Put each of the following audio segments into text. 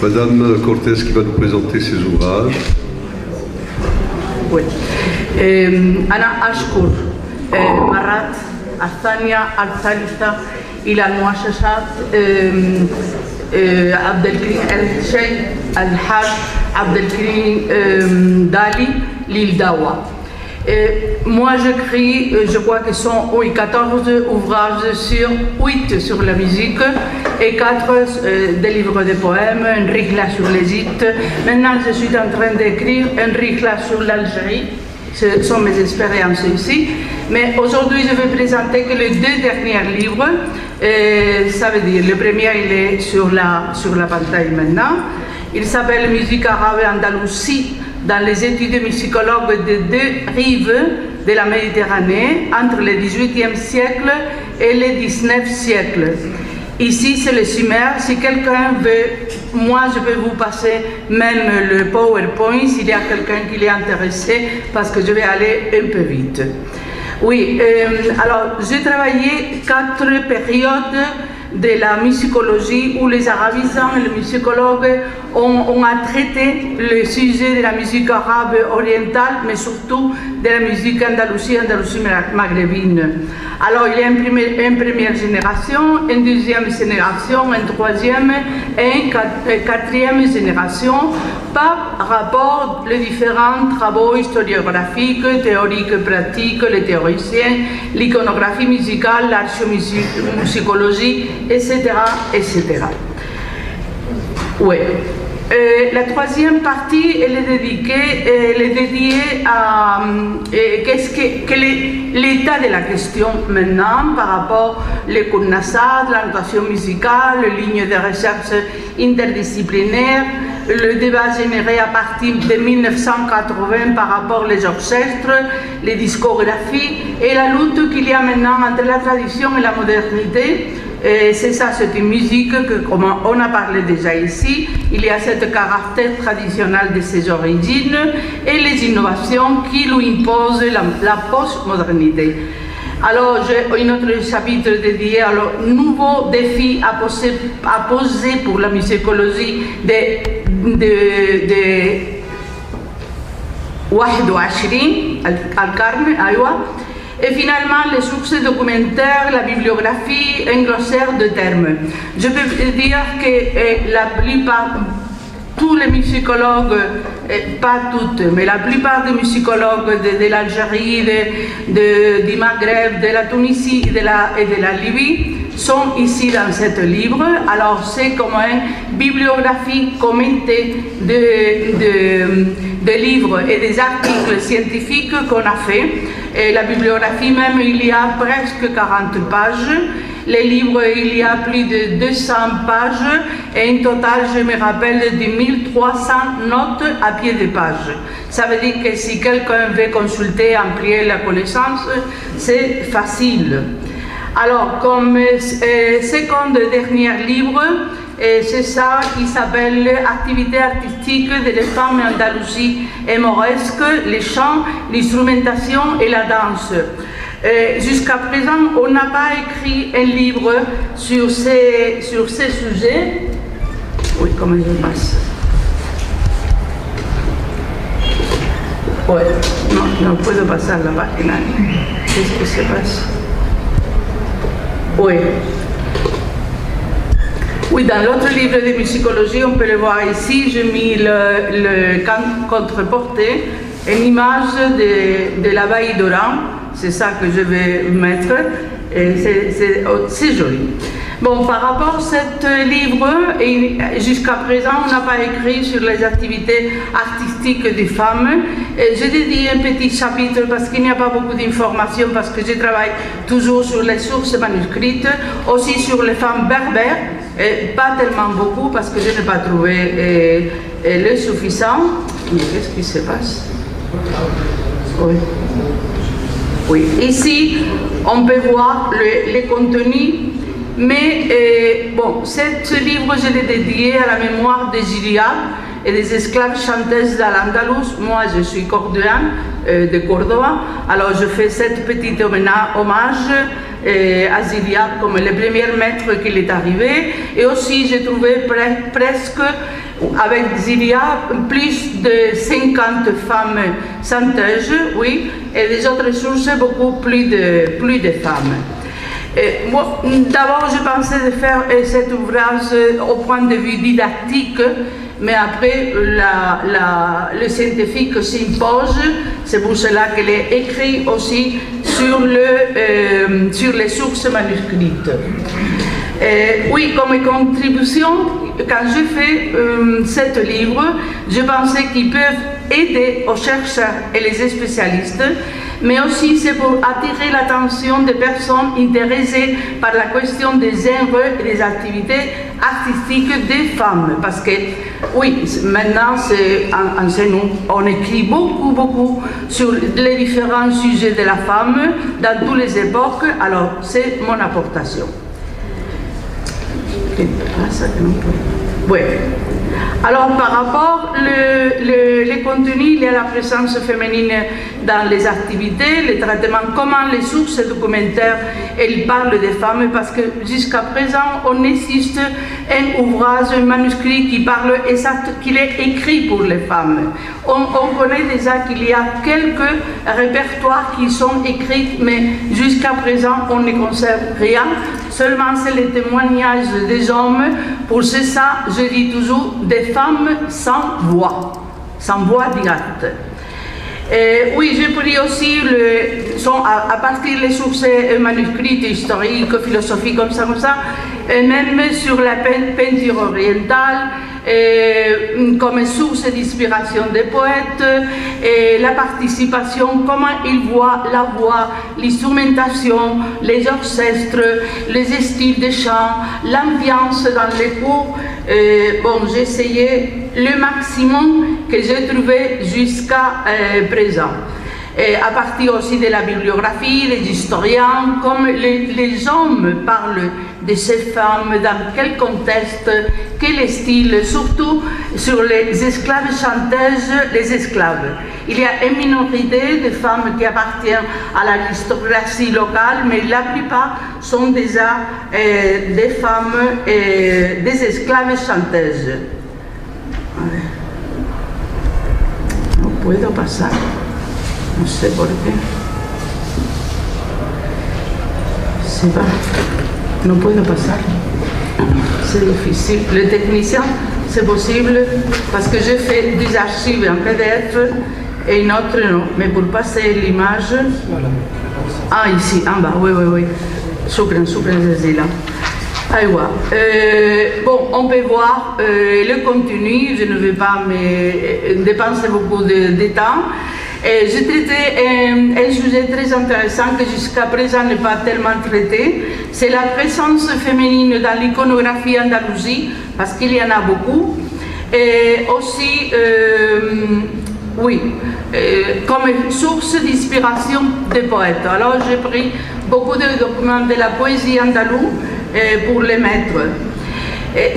Madame Cortés qui va nous présenter ses ouvrages. Oui. أنا أشكر مرات الثانية الثالثة إلى المؤسسات عبد الكريم الشيخ الحاج عبد الكريم دالي للدعوة. Moi j'écris, je crois que sont 14 ouvrages sur 8 sur la musique et 4 des livres de poèmes, un rihla sur l'Égypte. Maintenant je suis en train d'écrire un rihla sur l'Algérie. Ce sont mes expériences ici. Mais aujourd'hui je vais présenter que les 2 derniers livres. Ça veut dire, le premier il est sur la pantalla maintenant. Il s'appelle Musique arabe et Andalousie dans les études musicologues des 2 rives de la Méditerranée entre le XVIIIe siècle et le XIXe siècle. Ici c'est le sommaire. Si quelqu'un veut, moi je vais vous passer même le PowerPoint s'il y a quelqu'un qui est intéressé parce que je vais aller un peu vite. Oui, alors j'ai travaillé 4 périodes de la musicologie où les arabisants et les musicologues ont traité le sujet de la musique arabe orientale, mais surtout de la musique Andalousie maghrébine. Alors il y a une première génération, une deuxième génération, une troisième et une quatrième génération par rapport aux différents travaux historiographiques, théoriques, pratiques, les théoriciens, l'iconographie musicale, l'archéomusicologie, etc., etc. Oui. La troisième partie, elle est dédiée à quel est l'état de la question maintenant par rapport aux cours Nassad, la notation musicale, les lignes de recherche interdisciplinaires, le débat généré à partir de 1980 par rapport aux orchestres, les discographies et la lutte qu'il y a maintenant entre la tradition et la modernité. C'est ça, c'est une musique que, comme on a parlé déjà ici, il y a ce caractère traditionnel de ses origines et les innovations qui lui imposent la post-modernité. Alors, j'ai un autre chapitre dédié à le nouveau défi à poser pour la musicologie de 21 al-Qarn, et finalement les sources documentaires, la bibliographie, un glossaire de termes. Je peux dire que la plupart, tous les musicologues, pas toutes, mais la plupart des musicologues de l'Algérie, du Maghreb, de la Tunisie et de la Libye sont ici dans ce livre. Alors c'est comme une bibliographie commentée de livres et des articles scientifiques qu'on a fait. Et la bibliographie même, il y a presque 40 pages. Les livres, il y a plus de 200 pages et en total, je me rappelle, de 1300 notes à pied de page. Ça veut dire que si quelqu'un veut consulter, amplier la connaissance, c'est facile. Alors, comme second dernier livre, c'est ça qui s'appelle Activité artistique des femmes en Andalousie et mauresque, les chants, l'instrumentation et la danse. Jusqu'à présent, on n'a pas écrit un livre sur ces sujets. Oui, comment je passe? Oui, non, non puedo pasar la página. Qu'est-ce qui se passe? Oui. Oui, dans l'autre livre de musicologie, on peut le voir ici, j'ai mis le contre-porté, une image de l'abbaye d'Oran, c'est ça que je vais mettre, et c'est joli. Bon, par rapport à ce livre, jusqu'à présent, on n'a pas écrit sur les activités artistiques des femmes. J'ai dédié un petit chapitre parce qu'il n'y a pas beaucoup d'informations, parce que je travaille toujours sur les sources manuscrites, aussi sur les femmes berbères, pas tellement beaucoup parce que je n'ai pas trouvé le suffisant. Mais qu'est-ce qui se passe? Oui. Oui, ici, on peut voir les contenus. Mais bon, ce livre, je l'ai dédié à la mémoire des Gilliades et des esclaves chanteuses d'Al-Andalus. Moi, je suis cordéenne de Cordoba, alors je fais cette petite hommage Azilia comme le premier maître qui est arrivé. Et aussi, j'ai trouvé presque, avec Zilia, plus de 50 femmes chanteuses, oui, et des autres sources, beaucoup plus de femmes. D'abord, je pensais de faire cet ouvrage au point de vue didactique, mais après, le scientifique s'impose. C'est pour cela qu'elle est écrite aussi sur les sources manuscrites. Oui, comme contribution, quand j'ai fait ce livre, je pensais qu'ils peuvent aider aux chercheurs et les spécialistes, mais aussi c'est pour attirer l'attention des personnes intéressées par la question des œuvres et des activités artistiques des femmes. Parce que, oui, maintenant, on écrit beaucoup sur les différents sujets de la femme dans toutes les époques, alors c'est mon apportation. Oui. Alors, par rapport le contenu, il y a la présence féminine dans les activités, les traitements, comment les sources documentaires elles parlent des femmes, parce que jusqu'à présent, on existe un ouvrage, un manuscrit qui parle qu'il est écrit pour les femmes. On connaît déjà qu'il y a quelques répertoires qui sont écrits, mais jusqu'à présent, on ne conserve rien. Seulement, c'est les témoignages des hommes. Pour ça, je dis toujours des femmes sans voix directe. Oui, j'ai pris aussi à partir des sources manuscrites, historiques, philosophiques, comme ça, et même sur la peinture orientale, comme source d'inspiration des poètes, et la participation, comment ils voient la voix, l'instrumentation, les orchestres, les styles de chant, l'ambiance dans les cours. Bon, j'ai essayé le maximum que j'ai trouvé jusqu'à présent. Et à partir aussi de la bibliographie, des historiens, comme les hommes parlent de ces femmes, dans quel contexte, quel style, surtout sur les esclaves chanteuses, les esclaves. Il y a une minorité de femmes qui appartiennent à l'aristocratie locale, mais la plupart sont déjà des femmes, des esclaves chanteuses. No puedo pasar. No sé por qué. C'est pas. No puedo pasar. C'est difficile. Le technicien, c'est possible parce que j'ai fait des archives en PDF et une autre non. Mais pour passer l'image. Ah, ici, en bas, oui. Shukran, Zazila. Bon, on peut voir le contenu, je ne vais pas me dépenser beaucoup de temps. J'ai traité un sujet très intéressant que jusqu'à présent n'est pas tellement traité, c'est la présence féminine dans l'iconographie Andalousie, parce qu'il y en a beaucoup, et aussi, comme source d'inspiration des poètes. Alors j'ai pris beaucoup de documents de la poésie andalouse pour les mettre.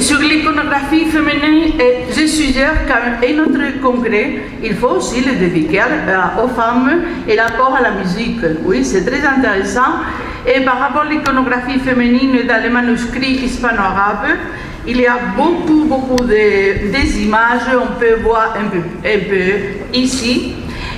Sur l'iconographie féminine, je suggère qu'à un autre congrès, il faut aussi le dédier aux femmes et l'apport à la musique. Oui, c'est très intéressant. Et par rapport à l'iconographie féminine dans les manuscrits hispano-arabes, il y a beaucoup des images, on peut voir un peu ici.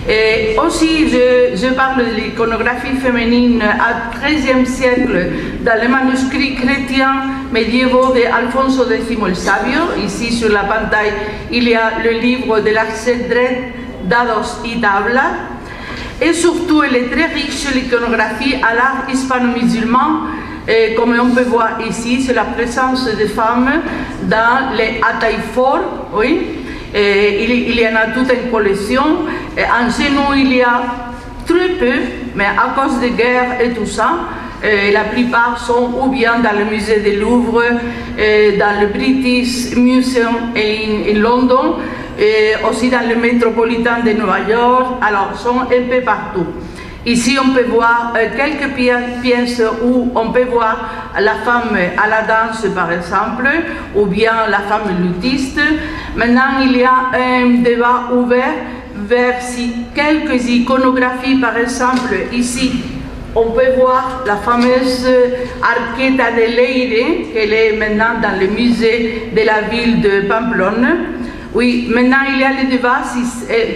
Et aussi, je parle de l'iconographie féminine au XIIIe siècle dans les manuscrits chrétiens médiévaux d'Alfonso X el Sabio. Ici, sur la pantaille, il y a le livre de l'Arcedret Dados y Tabla. Et surtout, elle est très riche, l'iconographie à l'art hispano-musulman. Comme on peut voir ici, c'est la présence des femmes dans les ataïforts, oui. Il y en a toute une collection. En genou, il y a très peu, mais à cause des guerres et tout ça, la plupart sont ou bien dans le musée du Louvre, dans le British Museum en Londres, et aussi dans le Metropolitan de New York, alors sont un peu partout. Ici, on peut voir quelques pièces où on peut voir la femme à la danse, par exemple, ou bien la femme luthiste. Maintenant, il y a un débat ouvert vers si quelques iconographies, par exemple, ici, on peut voir la fameuse Arqueta de Leire, qu'elle est maintenant dans le musée de la ville de Pamplona. Oui, maintenant il y a le débat,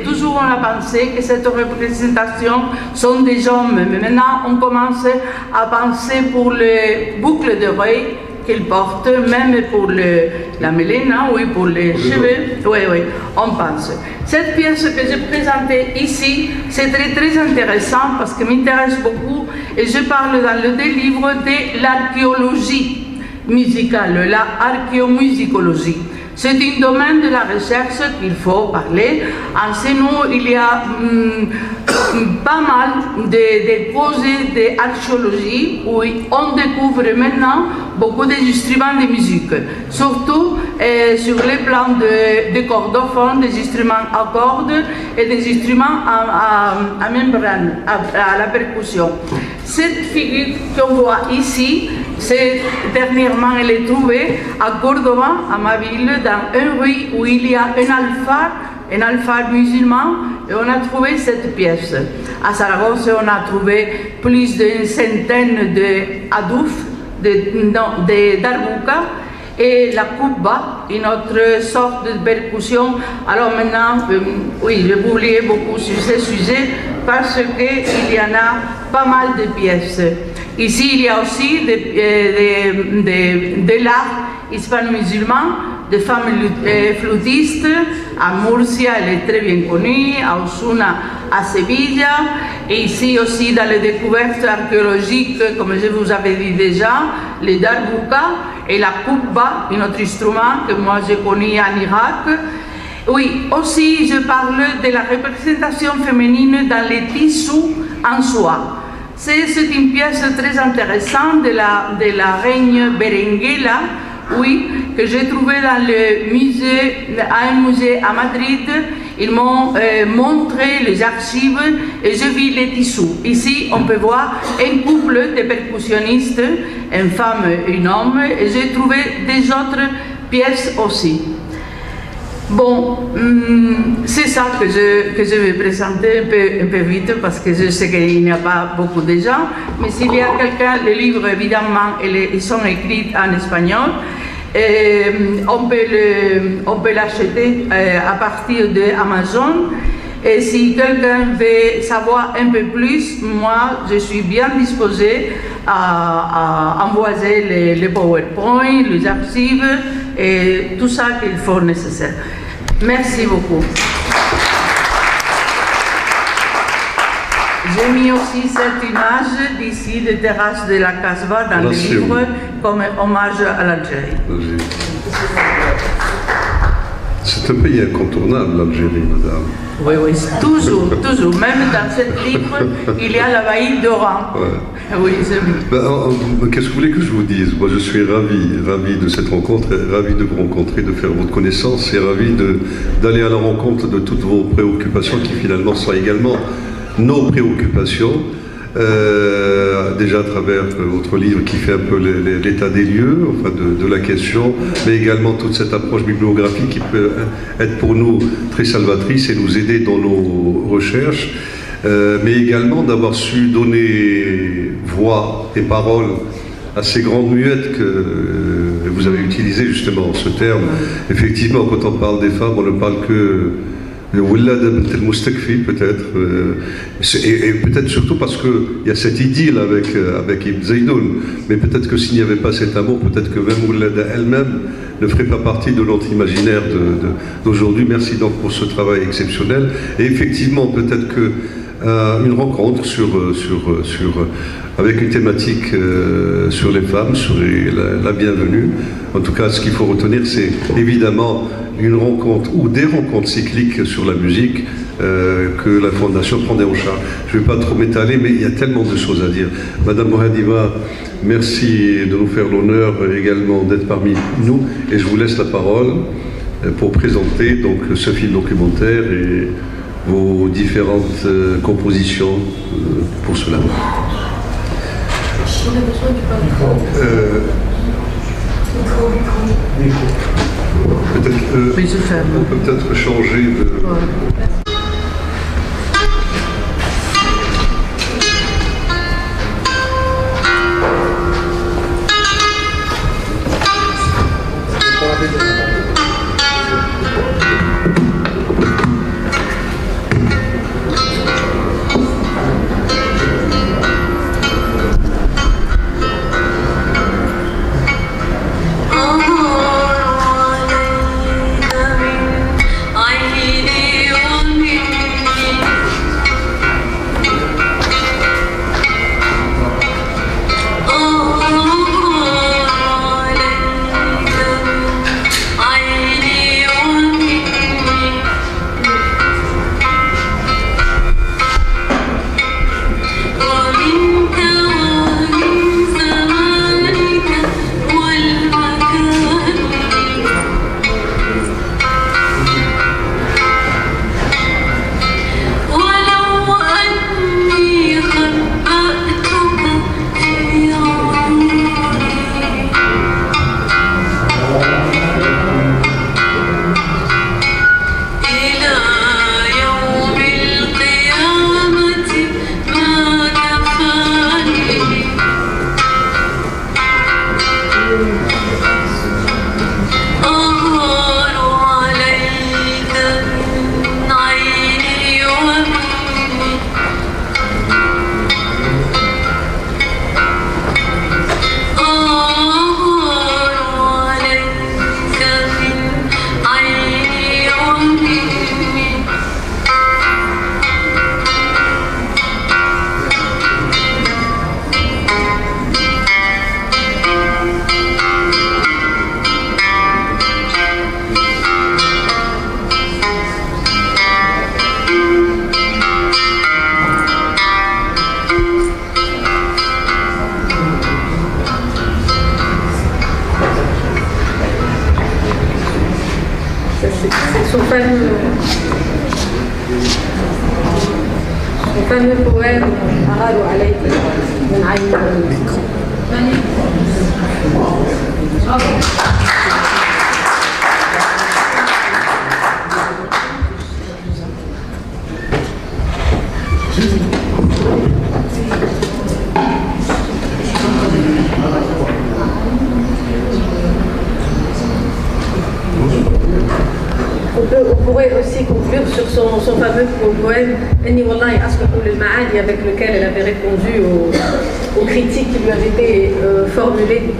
toujours on a pensé que cette représentation sont des hommes, mais maintenant on commence à penser pour les boucles d'oreilles qu'ils portent, même pour la mélène, oui, pour les cheveux, oui, oui, on pense. Cette pièce que j'ai présentée ici, c'est très intéressant parce que m'intéresse beaucoup et je parle dans le livre de l'archéologie musicale, la archéomusicologie. C'est un domaine de la recherche qu'il faut parler. En chez nous, il y a pas mal de projets d'archéologie où on découvre maintenant beaucoup d'instruments de musique, surtout sur les plans de cordophones, des instruments à cordes et des instruments à membrane, à la percussion. Cette figure qu'on voit ici, dernièrement elle est trouvée à Cordoba, à ma ville, dans un rue où il y a un alphare musulman, et on a trouvé cette pièce. À Saragosse, on a trouvé plus d'une centaine d'adouf, d'arbouka, et la kubba, une autre sorte de percussion. Alors maintenant, oui, je voulais beaucoup sur ce sujet parce qu'il y en a pas mal de pièces. Ici, il y a aussi de l'art hispano-musulman, des femmes flûtistes. À Murcia, elle est très bien connue, à Osuna, à Sevilla. Et ici aussi, dans les découvertes archéologiques, comme je vous avais dit déjà, les darbuka et la kubba, un autre instrument que moi j'ai connu en Irak. Oui, aussi je parle de la représentation féminine dans les tissus en soie. C'est une pièce très intéressante de la reine Berenguela, oui, que j'ai trouvée dans le musée, à un musée à Madrid. Ils m'ont montré les archives et j'ai vu les tissus. Ici, on peut voir un couple de percussionnistes, une femme et un homme, et j'ai trouvé des autres pièces aussi. Bon, c'est ça que je vais présenter un peu vite parce que je sais qu'il n'y a pas beaucoup de gens, mais s'il y a quelqu'un, les livres évidemment, ils sont écrits en espagnol. On peut l'acheter à partir d'Amazon. Et si quelqu'un veut savoir un peu plus, moi je suis bien disposée à envoyer les PowerPoint, les archives et tout ça qu'il faut nécessaire. Merci beaucoup. J'ai mis aussi cette image d'ici, de terrasse de la Casbah dans le livre, comme hommage à l'Algérie. C'est un pays incontournable, l'Algérie, madame. Oui, oui, toujours. Même dans ce livre, il y a la baillie d'Oran. Ouais. Oui, c'est bien. Qu'est-ce que vous voulez que je vous dise? Moi, je suis ravi de cette rencontre, ravi de vous rencontrer, de faire votre connaissance et ravi d'aller à la rencontre de toutes vos préoccupations qui finalement sont également nos préoccupations. Déjà à travers votre livre qui fait un peu l'état des lieux, enfin de la question, mais également toute cette approche bibliographique qui peut être pour nous très salvatrice et nous aider dans nos recherches, mais également d'avoir su donner voix et parole à ces grandes muettes que vous avez utilisé justement ce terme. Effectivement, quand on parle des femmes, on ne parle que peut-être, et peut-être surtout parce qu'il y a cette idylle avec Ibn Zaydoun, mais peut-être que s'il n'y avait pas cet amour, peut-être que même Oulada elle-même ne ferait pas partie de notre imaginaire d'aujourd'hui. Merci donc pour ce travail exceptionnel. Et effectivement, peut-être que une rencontre avec une thématique sur les femmes serait la bienvenue. En tout cas, ce qu'il faut retenir, c'est évidemment une rencontre ou des rencontres cycliques sur la musique que la Fondation prendrait en charge. Je ne vais pas trop m'étaler, mais il y a tellement de choses à dire. Madame Mohadiva, merci de nous faire l'honneur également d'être parmi nous, et je vous laisse la parole pour présenter donc ce film documentaire et vos différentes compositions pour cela. On a besoin du peut-être on peut peut-être changer de... C'est son fameux poème Araru alayk min ayni. On pourrait aussi conclure sur son fameux poème Anni wallahi asluhu lil ma'ali, avec lequel elle avait répondu aux critiques qui lui avaient été formulées.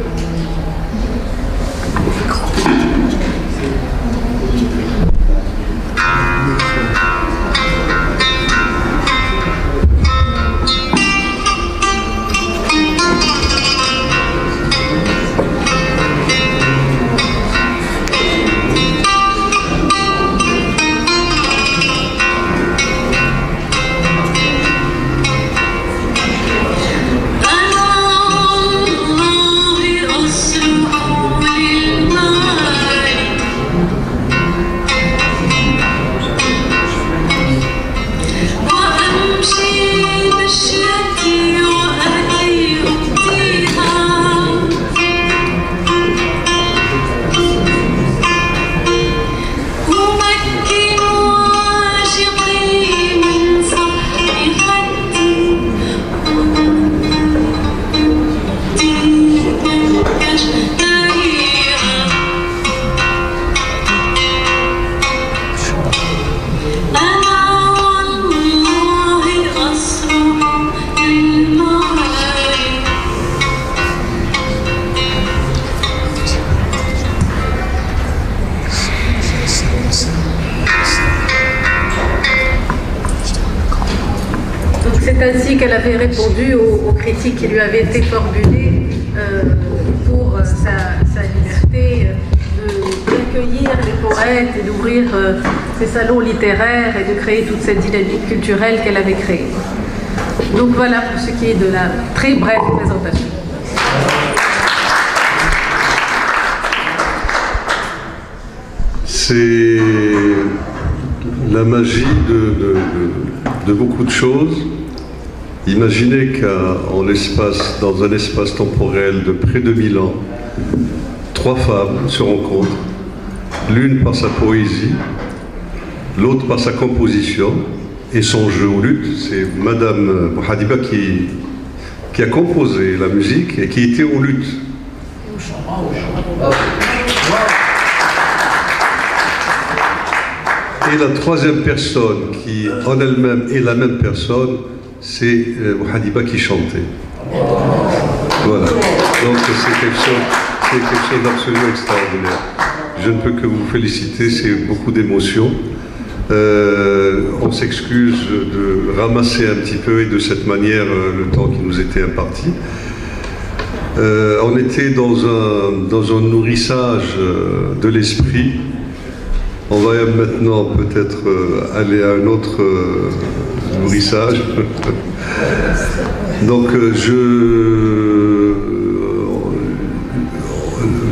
C'est ainsi qu'elle avait répondu aux critiques qui lui avaient été formulées pour sa liberté d'accueillir les poètes et d'ouvrir ses salons littéraires et de créer toute cette dynamique culturelle qu'elle avait créée. Donc voilà pour ce qui est de la très brève présentation. C'est la magie de beaucoup de choses. Imaginez dans un espace temporel de près de 1000 ans, 3 femmes se rencontrent, l'une par sa poésie, l'autre par sa composition et son jeu au luth. C'est Madame Mouhadiba qui a composé la musique et qui était au luth. Et la troisième personne qui en elle-même est la même personne, c'est Mouhadiba qui chantait. Voilà. Donc c'est quelque chose d'absolument extraordinaire. Je ne peux que vous féliciter, c'est beaucoup d'émotions. On s'excuse de ramasser un petit peu et de cette manière le temps qui nous était imparti. On était dans un nourrissage de l'esprit. On va maintenant peut-être aller à un autre nourrissage. Donc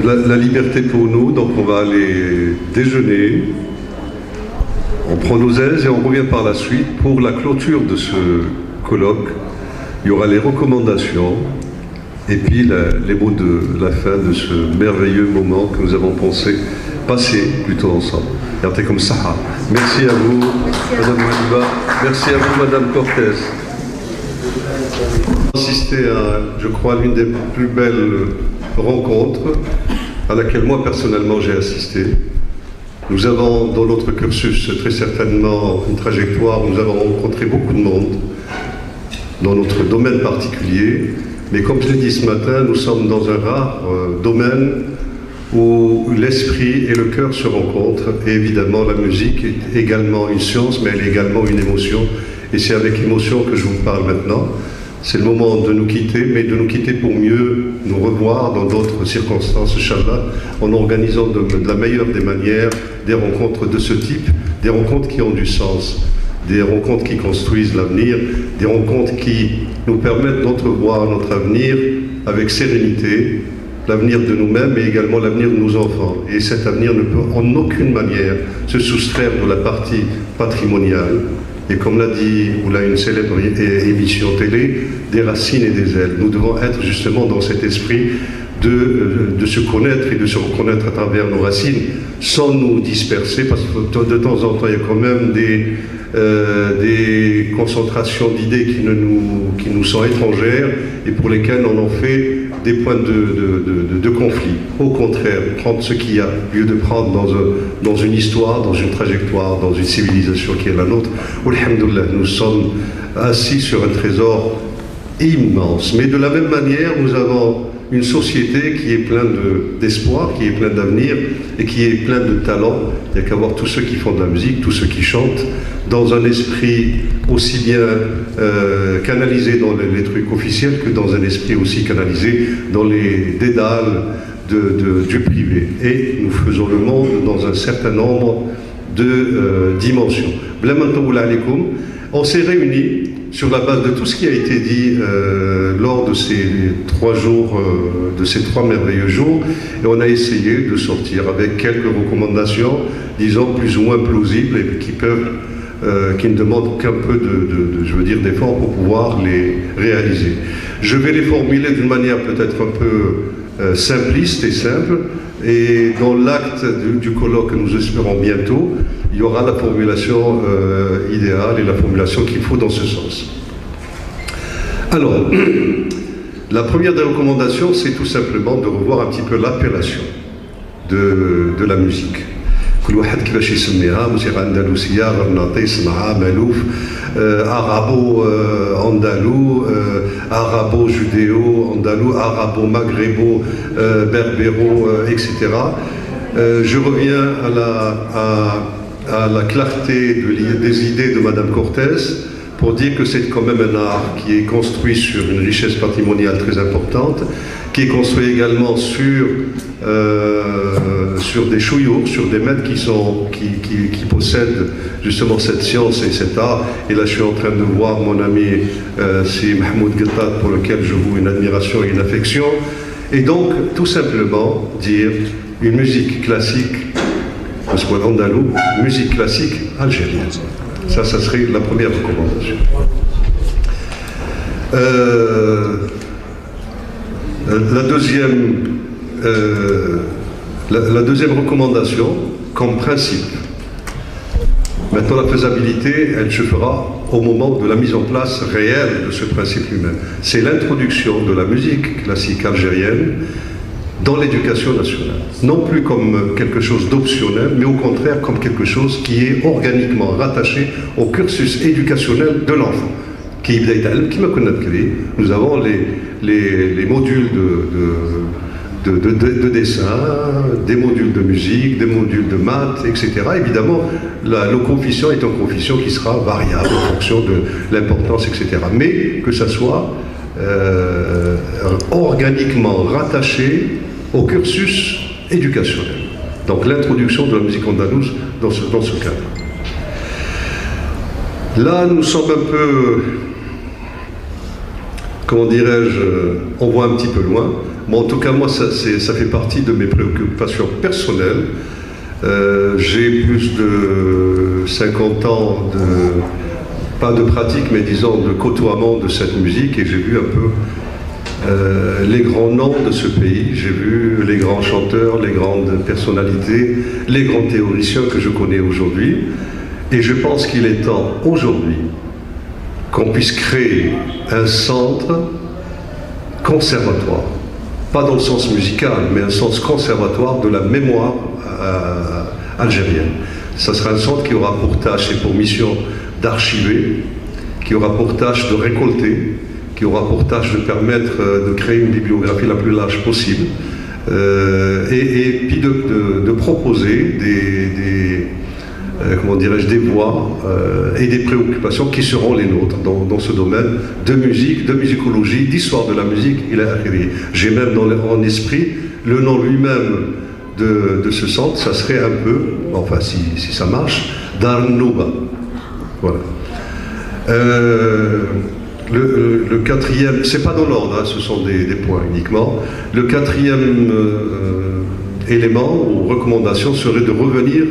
la liberté pour nous, donc on va aller déjeuner, on prend nos aises et on revient par la suite pour la clôture de ce colloque. Il y aura les recommandations et puis les mots de la fin de ce merveilleux moment que nous avons passer plutôt ensemble. Comme ça. Merci à vous, Madame Mouhadiba. Merci à vous, Madame Cortez. Assisté à, je crois, l'une des plus belles rencontres à laquelle moi personnellement j'ai assisté. Nous avons dans notre cursus très certainement une trajectoire, nous avons rencontré beaucoup de monde dans notre domaine particulier, mais comme je l'ai dit ce matin, nous sommes dans un rare domaine où l'esprit et le cœur se rencontrent, et évidemment la musique est également une science, mais elle est également une émotion, et c'est avec émotion que je vous parle maintenant. C'est le moment de nous quitter, mais de nous quitter pour mieux nous revoir dans d'autres circonstances, Inch'Allah, en organisant de la meilleure des manières des rencontres de ce type, des rencontres qui ont du sens, des rencontres qui construisent l'avenir, des rencontres qui nous permettent d'entrevoir notre avenir avec sérénité, l'avenir de nous-mêmes et également l'avenir de nos enfants. Et cet avenir ne peut en aucune manière se soustraire de la partie patrimoniale. Et comme l'a dit, ou l'a une célèbre émission télé, des racines et des ailes. Nous devons être justement dans cet esprit de se connaître et de se reconnaître à travers nos racines, sans nous disperser, parce que de temps en temps, il y a quand même des concentrations d'idées qui nous sont étrangères et pour lesquelles on en fait des points de conflit. Au contraire, prendre ce qu'il y a, lieu de prendre dans une histoire, dans une trajectoire, dans une civilisation qui est la nôtre. Alhamdoulilah, nous sommes assis sur un trésor immense. Mais de la même manière, nous avons une société qui est pleine d'espoir, qui est pleine d'avenir et qui est pleine de talent. Il n'y a qu'à voir tous ceux qui font de la musique, tous ceux qui chantent, dans un esprit aussi bien canalisé dans les trucs officiels que dans un esprit aussi canalisé dans les dédales du privé. Et nous faisons le monde dans un certain nombre de dimensions. On s'est réunis sur la base de tout ce qui a été dit lors de ces 3 jours, de ces 3 merveilleux jours, et on a essayé de sortir avec quelques recommandations, disons plus ou moins plausibles, et qui ne demandent qu'un peu d'effort pour pouvoir les réaliser. Je vais les formuler d'une manière peut-être un peu simpliste et simple, et dans l'acte du colloque que nous espérons bientôt, il y aura la formulation idéale et la formulation qu'il faut dans ce sens. Alors, la première des recommandations, c'est tout simplement de revoir un petit peu l'appellation de la musique. كل واحد كيفاش يسميها موسيقى أندلسية غرناطيس مع مالوف arabo andalou arabo judéo andalou arabo maghrébo berbéro etc. Je reviens à la clarté des idées de Madame Cortés pour dire que c'est quand même un art qui est construit sur une richesse patrimoniale très importante, qui est construit également sur des chouyours, sur des maîtres qui possèdent justement cette science et cet art. Et là, je suis en train de voir mon ami c'est Mahmoud Guettat, pour lequel je voue une admiration et une affection. Et donc, tout simplement, dire une musique classique, parce qu'en andalou, musique classique algérienne. Ça serait la première recommandation. La deuxième recommandation, comme principe, maintenant la faisabilité, elle se fera au moment de la mise en place réelle de ce principe lui-même. C'est l'introduction de la musique classique algérienne dans l'éducation nationale. Non plus comme quelque chose d'optionnel, mais au contraire comme quelque chose qui est organiquement rattaché au cursus éducationnel de l'enfant. Nous avons les modules de dessin, des modules de musique, des modules de maths, etc. Évidemment, le coefficient est un coefficient qui sera variable en fonction de l'importance, etc. Mais que ça soit organiquement rattaché au cursus éducationnel. Donc l'introduction de la musique andalouse dans ce cadre. Là, nous sommes un peu, comment dirais-je, on voit un petit peu loin. Mais en tout cas, moi, ça fait partie de mes préoccupations personnelles. J'ai plus de 50 ans pas de pratique, mais disons de côtoiement de cette musique, et j'ai vu un peu les grands noms de ce pays, j'ai vu les grands chanteurs, les grandes personnalités, les grands théoriciens que je connais aujourd'hui, et je pense qu'il est temps aujourd'hui qu'on puisse créer un centre conservatoire, pas dans le sens musical, mais un sens conservatoire de la mémoire algérienne. Ça sera un centre qui aura pour tâche et pour mission d'archiver, qui aura pour tâche de récolter, qui aura pour tâche de permettre de créer une bibliographie la plus large possible, et puis de proposer des voies et des préoccupations qui seront les nôtres dans ce domaine de musique, de musicologie, d'histoire de la musique. J'ai même en esprit le nom lui-même de ce centre, ça serait un peu, enfin si ça marche, Dar Nouba. Voilà. Le quatrième, c'est pas dans l'ordre, hein, ce sont des points uniquement. Le quatrième élément ou recommandation serait de revenir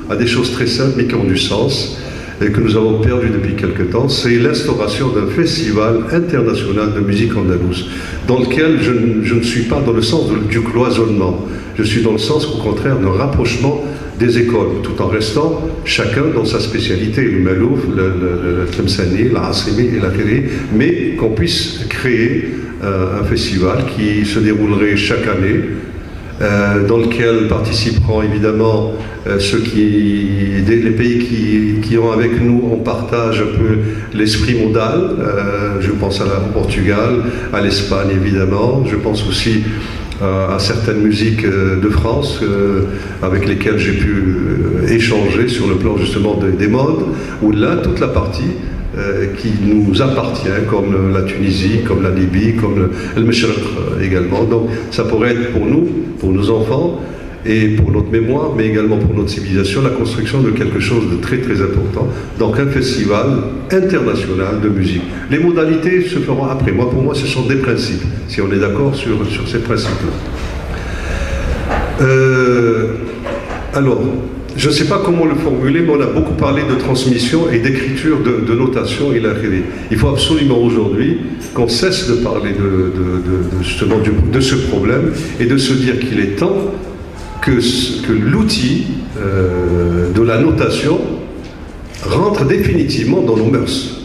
à des choses très simples mais qui ont du sens et que nous avons perdu depuis quelque temps. C'est l'instauration d'un festival international de musique andalouse dans lequel je ne suis pas dans le sens du cloisonnement. Je suis dans le sens, au contraire, d'un rapprochement des écoles, tout en restant chacun dans sa spécialité, le Malouf, le Tlemceni, la Assimi et la Khiri, mais qu'on puisse créer un festival qui se déroulerait chaque année, dans lequel participeront évidemment les pays qui ont avec nous, on partage un peu l'esprit modal. Je pense au Portugal, à l'Espagne évidemment, je pense aussi à certaines musiques de France avec lesquelles j'ai pu échanger sur le plan justement des modes, où là toute la partie qui nous appartient, comme la Tunisie, comme la Libye, comme le Meshriq également. Donc ça pourrait être pour nous, pour nos enfants et pour notre mémoire, mais également pour notre civilisation, la construction de quelque chose de très très important. Donc un festival international de musique. Les modalités se feront après. Pour moi, ce sont des principes, si on est d'accord sur ces principes-là. Alors, je ne sais pas comment le formuler, mais on a beaucoup parlé de transmission et d'écriture, de notation et l'arrivée. Il faut absolument aujourd'hui qu'on cesse de parler justement de ce problème et de se dire qu'il est temps que l'outil de la notation rentre définitivement dans nos mœurs.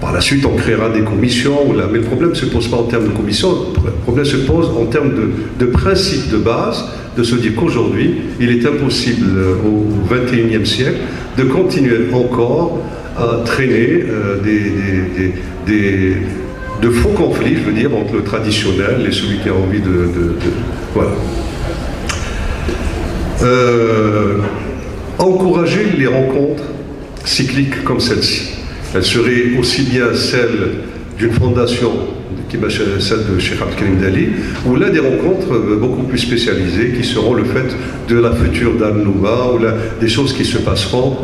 Par la suite, on créera des commissions, mais le problème ne se pose pas en termes de commission, le problème se pose en termes de principe de base, de se dire qu'aujourd'hui, il est impossible au XXIe siècle de continuer encore à traîner de faux conflits, je veux dire, entre le traditionnel et celui qui a envie voilà. Encourager les rencontres cycliques comme celle-ci. Elle serait aussi bien celle d'une fondation, celle de Cheikh Abdelkarim Dali, ou là des rencontres beaucoup plus spécialisées qui seront le fait de la future Dame Nouba, ou là des choses qui se passeront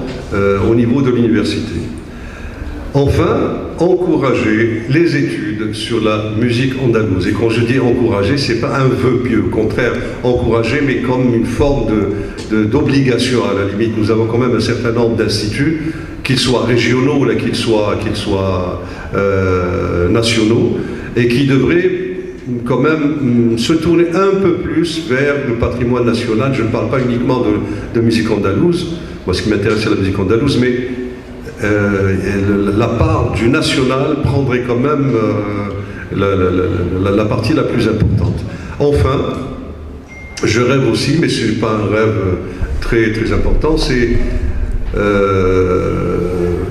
au niveau de l'université. Enfin, encourager les études sur la musique andalouse. Et quand je dis encourager, ce n'est pas un vœu pieux, au contraire, encourager, mais comme une forme d'obligation à la limite. Nous avons quand même un certain nombre d'instituts, qu'ils soient régionaux, là, qu'ils soient nationaux, et qui devraient quand même se tourner un peu plus vers le patrimoine national. Je ne parle pas uniquement de musique andalouse, moi ce qui m'intéresse c'est la musique andalouse, mais la part du national prendrait quand même la partie la plus importante. Enfin, je rêve aussi, mais ce n'est pas un rêve très, très important, c'est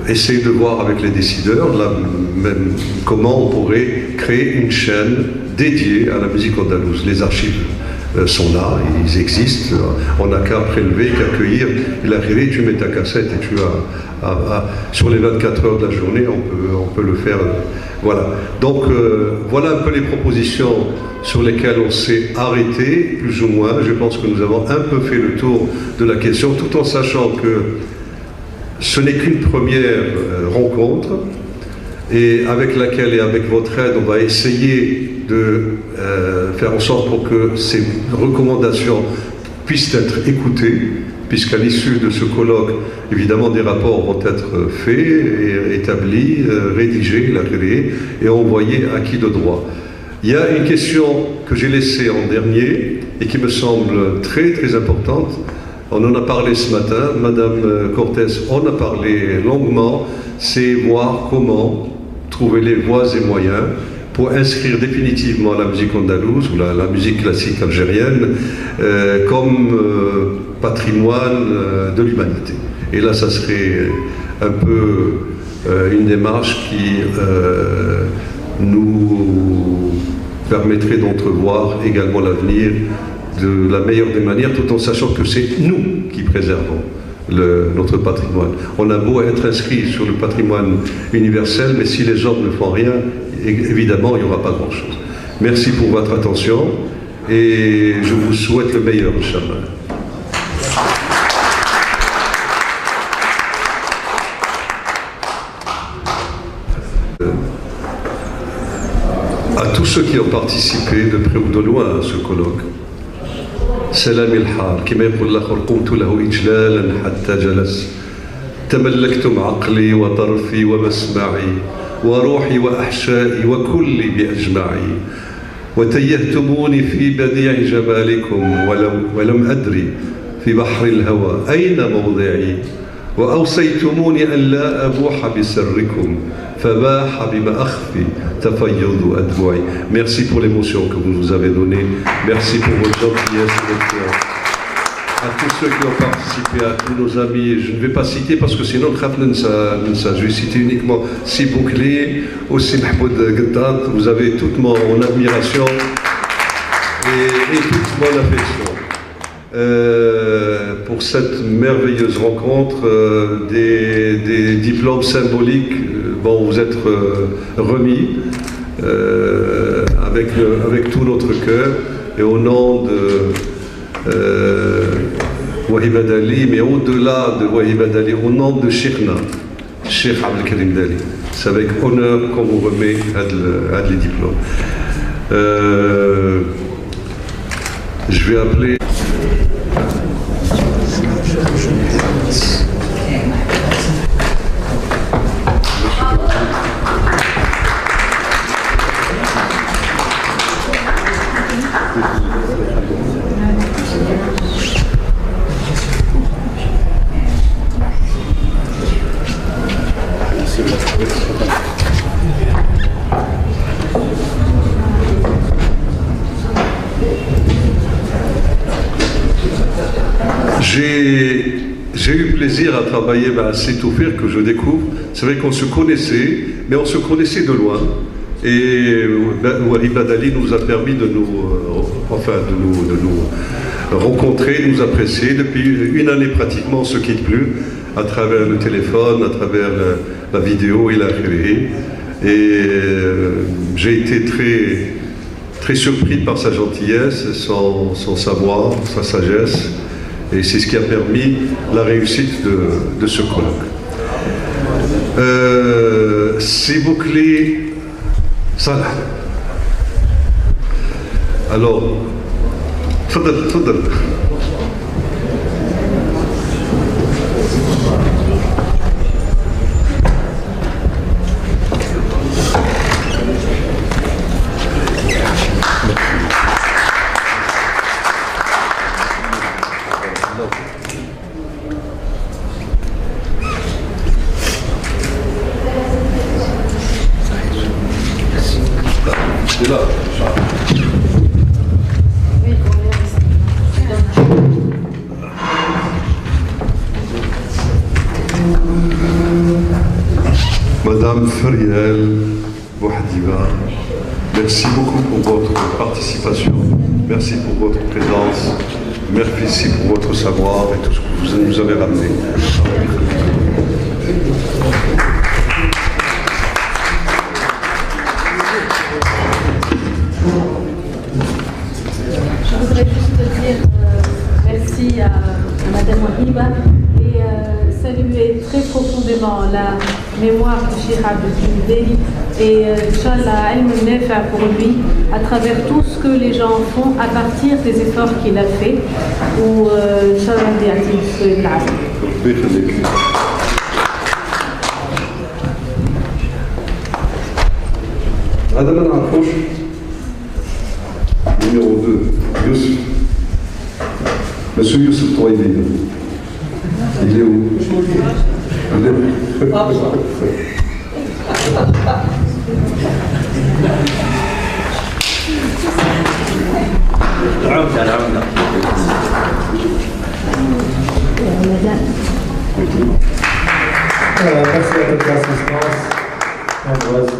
essayer de voir avec les décideurs là, même, comment on pourrait créer une chaîne dédiée à la musique andalouse. Les archives sont là, ils existent, on n'a qu'à prélever, qu'à cueillir. Il arrive, tu mets ta cassette et tu as sur les 24 heures de la journée, on peut le faire. Voilà. Donc voilà un peu les propositions sur lesquelles on s'est arrêté, plus ou moins. Je pense que nous avons un peu fait le tour de la question, tout en sachant que ce n'est qu'une première rencontre, et avec laquelle et avec votre aide, on va essayer de faire en sorte pour que ces recommandations puissent être écoutées, puisqu'à l'issue de ce colloque, évidemment, des rapports vont être faits, et établis, rédigés, créés et envoyés à qui de droit. Il y a une question que j'ai laissée en dernier et qui me semble très très importante. On en a parlé ce matin, Madame Cortés en a parlé longuement, c'est voir comment trouver les voies et moyens pour inscrire définitivement la musique andalouse ou la musique classique algérienne comme patrimoine de l'humanité. Et là, ça serait un peu une démarche qui nous permettrait d'entrevoir également l'avenir de la meilleure des manières, tout en sachant que c'est nous qui préservons notre patrimoine. On a beau être inscrit sur le patrimoine universel, mais si les hommes ne font rien, évidemment, il n'y aura pas grand-chose. Merci pour votre attention et je vous souhaite le meilleur, Inch'Allah. tous ceux qui ont participé de près ou de loin à ce colloque. سلام الحال كما يقول الآخر قمت له إجلالا حتى جلس تملكتم عقلي وطرفي ومسمعي وروحي وأحشائي وكلي بأجمعي وتيهتموني في بديع جمالكم ولم أدري في بحر الهوى أين موضعي وأوصيتموني أن لا أبوح بسركم فباح بما أخفي تفيض أدمعي. Merci pour l'émotion que vous nous avez donnée. Merci pour votre gentillesse et votre cœur. À tous ceux qui ont participé, à tous nos amis, je ne vais pas citer parce que sinon je vais citer uniquement Siboukli, aussi Mahmoud Ghettat. Vous avez toute mon admiration et toute mon affection. Pour cette merveilleuse rencontre, des diplômes symboliques vont vous être remis avec tout notre cœur et au nom de Wahiba Dali, mais au-delà de Wahiba Dali, au nom de Cheikhna, Cheikh Abdelkarim Dali. C'est avec honneur qu'on vous remet les diplômes. Je vais appeler. J'ai eu plaisir à travailler à Sétoufir, que je découvre. C'est vrai qu'on se connaissait, mais on se connaissait de loin. Et Wahiba Dali nous a permis de nous rencontrer, de nous apprécier. Depuis une année pratiquement, on ne se quitte plus, à travers le téléphone, à travers la vidéo et la télé. Et j'ai été très surpris par sa gentillesse, son savoir, sa sagesse. Et c'est ce qui a permis la réussite de ce colloque. Siboukli Salah. Alors, tfadal. Madame Feriel Bouhadiba, merci beaucoup pour votre participation, merci pour votre présence, merci pour votre savoir et tout ce que vous nous avez ramené. Je voudrais juste dire merci à Madame Wahiba et saluer très profondément la mémoire de Cheikh Abdelkarim Dali et Inch'Allah, ilm nafi' pour lui à travers tout ce que les gens font à partir des efforts qu'il a fait ou Inch'Allah bi'atim l'afia. هذا ما نعرفوش. Numéro 2, Youssef. Monsieur Youssef Touaïbi. Il est où? Il est où? Merci à toute l'assistance nombreuse.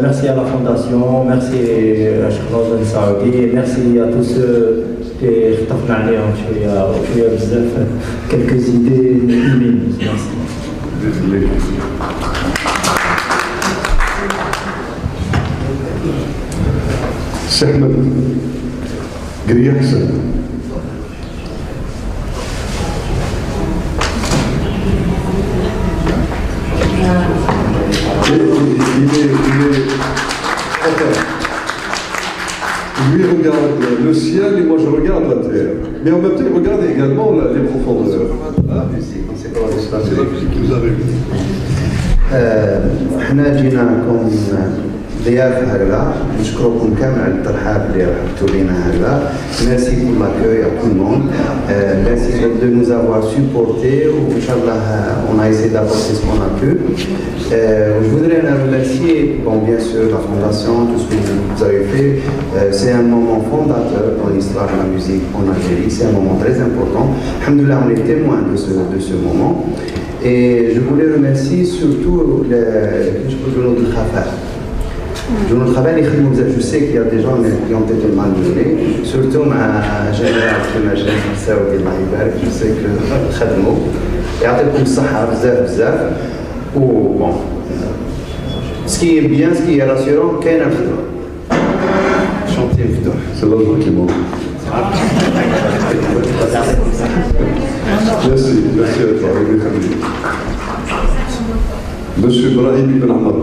Merci à la Fondation, merci à Cheikh Nazem Saoudi, et merci à tous ceux qui اختفنا عليهم شوية بزاف quelques idées lumineuses. Merci. Sehmed Griaksen. Il est... le ciel et moi je regarde la terre. Mais en même temps, il regarde également les profondeurs. C'est la musique qui vous arrive. احنا جيناكم ضيافة هكذا نشكركم كامل على الترحاب اللي رحبتوا بينا هكذا. Merci pour l'accueil à tout le monde. Merci de nous avoir supportés. Inch'Allah, on a essayé d'apporter ce qu'on a pu. Je voudrais remercier, bon, bien sûr, la Fondation, tout ce que vous avez fait. C'est un moment fondateur dans l'histoire de la musique en Algérie. C'est un moment très important. Alhamdoulilah, on est témoin de ce moment. Et je voulais remercier surtout le travail. Je sais qu'il y a des gens qui ont été malmenés, surtout ma génération, je sais que خدموا يعطيكم الصحة بزاف و bon ce qui est bien, ce qui est rassurant, كاين الفتوح chanter الفتوح C'est la joie qui manque. Merci à toi. Monsieur Brahim Ibn Ahmad.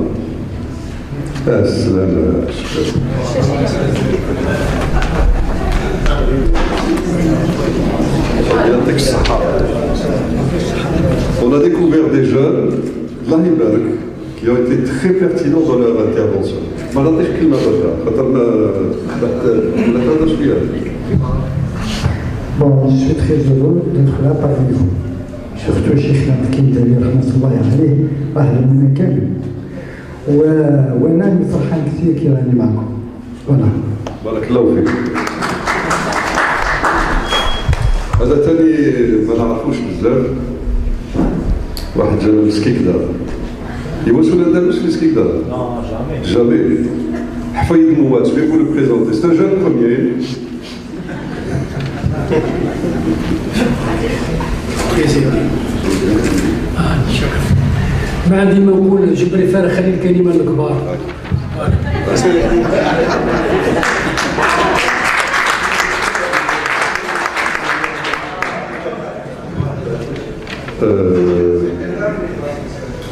On a découvert des jeunes, Lahimberg, qui ont été très pertinents dans leur intervention. Bon, je suis très heureux d'être là parmi vous. Surtout Cheikh Abdelkrim Dali rahmatullahi alayhi واحد منا كامل. وانا فرحان كثير كي راني معكم. فوالا. بارك الله فيك. هذا ثاني ما نعرفوش بزاف. واحد جا من سكيكدا. يواش ولا دار في سكيكدا؟ Non, jamais. Jamais. Hafid Mouad, je vais vous le présenter. C'est un jeune premier. شكرا. ما عندي ما نقول، جو بريفير خلي الكلمه للكبار.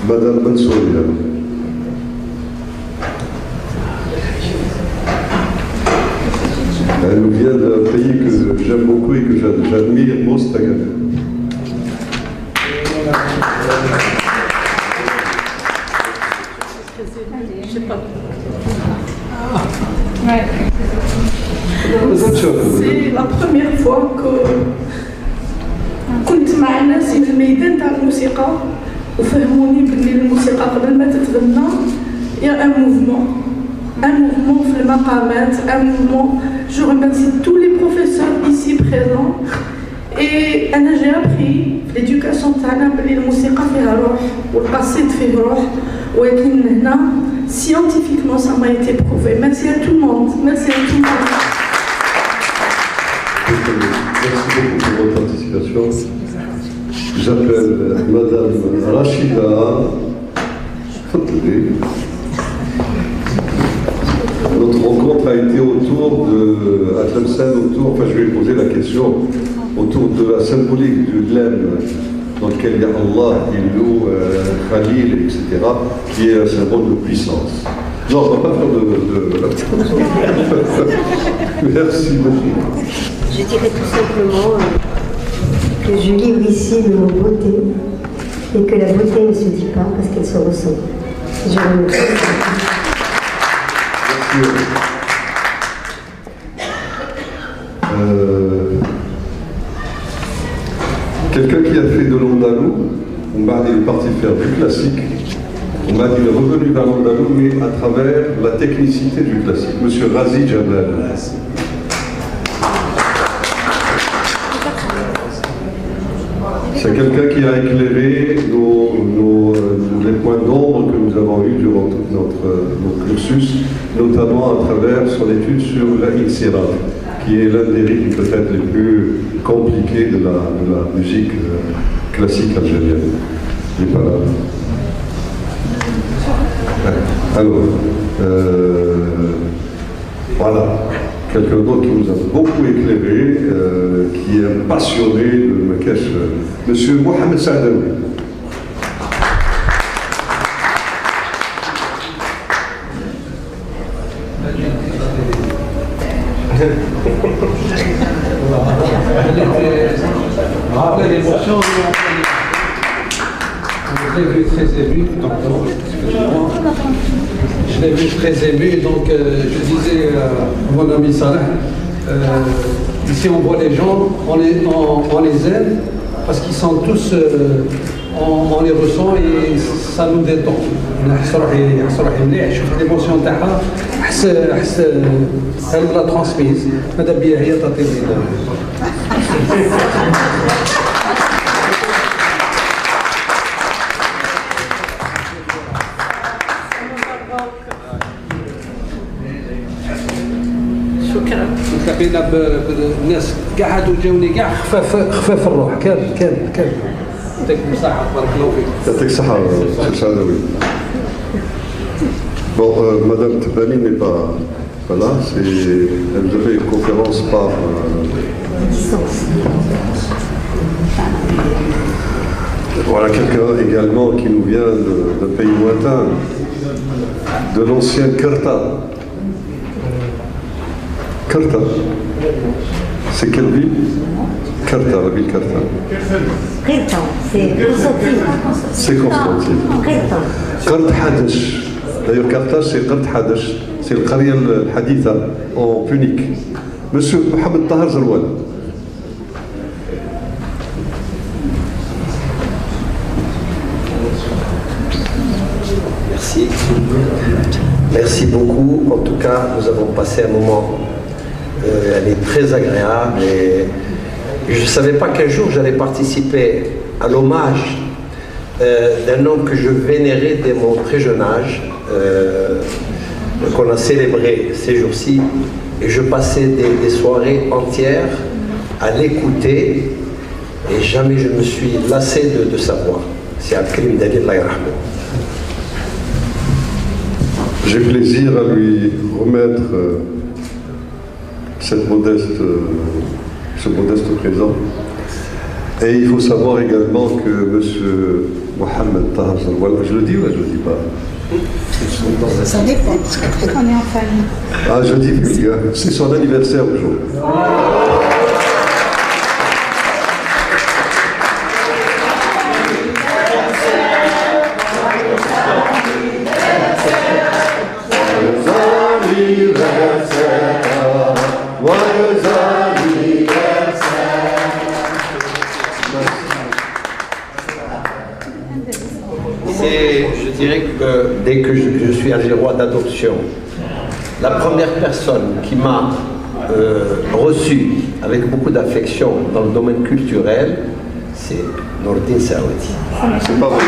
Madame Mansouria. Elle nous vient d'un pays que j'aime beaucoup et que j'admire, Mostaganem. Je sais pas. C'est la première fois que كنت مع الناس في الميدان تاع الموسيقى وفهموني بلي الموسيقى قبل ما تتغنى يا ان موفمون في المقامات ان موفمون. Je remercie tous les professeurs ici présents et انا j'ai appris في l'éducation تاعنا بلي الموسيقى فيها روح والقصيد فيه روح ولكن هنا scientifiquement ça m'a été prouvé. Merci à tout le monde. Merci à tout le monde. Merci beaucoup pour votre participation. J'appelle Madame Rachida Fatoué. Notre rencontre a été autour de Atlemsen, enfin je vais lui poser la question, autour de la symbolique du lem dans lequel il y a Allah, Ilou, Khalil, etc., qui est un symbole de puissance. Non, on ne va pas faire de... Merci beaucoup. Je dirais tout simplement que je livre ici le mot beauté et que la beauté ne se dit pas parce qu'elle se ressent. Je vous remercie. Quelqu'un qui a fait de l'andalou, on m'a dit il est parti faire du classique, on m'a dit il est revenu vers l'andalou, mais à travers la technicité du classique. Monsieur Razi Jamel. C'est quelqu'un qui a éclairé les points d'ombre que nous avons eus durant tout notre cursus, notamment à travers son étude sur la Iksiraf, qui est l'un des rythmes peut-être les plus compliqués de la musique classique algérienne. Il n'est pas là. Alors, voilà. Quelqu'un d'autre qui nous a beaucoup éclairé, qui est un passionné de Marrakech, Monsieur Mohamed Saadawi. Je l'ai vu très ému, donc excusez-moi. Je l'ai vu très ému, donc je disais à mon ami Salah, ici on voit les gens, on les aime, parce qu'ils sont tous, on les ressent et ça nous détend. شفت l'émotion تاعها حس elle l'a transmise ماذا بيا هي تعطي شكرا. تلاقينا بالناس قاعدوا جاوني كاع خفاف الروح كامل يعطيك الصحة بارك الله فيك. يعطيك الصحة سي سعداوي. Bon, Madame Tebani n'est pas là, elle nous a fait une conférence par voilà quelqu'un également qui nous vient d'un pays lointain, de l'ancien Karta. Karta, c'est quelle ville? Karta, la ville Karta. Karta, c'est Constantine. C'est Constantine. Kart Hadesh. D'ailleurs, Karta, c'est Kart Hadesh. C'est le Qaria al-Haditha en punique. Monsieur Mohamed Tahar Zarwan. Merci. Merci beaucoup. En tout cas, nous avons passé un moment elle est très agréable et je ne savais pas qu'un jour j'allais participer à l'hommage d'un homme que je vénérais dès mon très jeune âge, qu'on a célébré ces jours-ci, et je passais des soirées entières à l'écouter et jamais je me suis lassé de sa voix. C'est Abdelkrim Dali, Allah yarhamou. J'ai plaisir à lui remettre ce modeste présent. Et il faut savoir également que M. Mohamed Tahar Zarwan, je le dis ou je ne le dis pas? Ça dépend, on est en famille. Ah, je dis, c'est son anniversaire aujourd'hui. Je dirais que dès que je suis algérois d'adoption, la première personne qui m'a reçu avec beaucoup d'affection dans le domaine culturel, c'est Nordine Saouati. C'est pas vrai.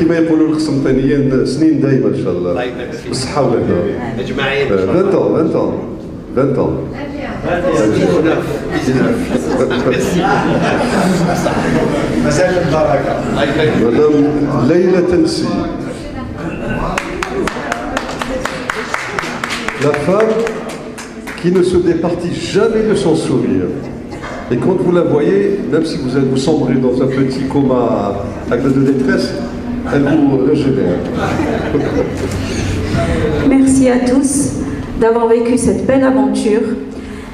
كما يقولوا القسنطينيين سنين دايما ان شاء الله بالصحه والهنا اجمعين 20 ans Madame Leila Tensi, la femme qui ne se départit jamais de son sourire. Et quand vous la voyez, même si vous sombrez dans un petit coma avec de détresse, elle vous régénère. Merci à tous d'avoir vécu cette belle aventure.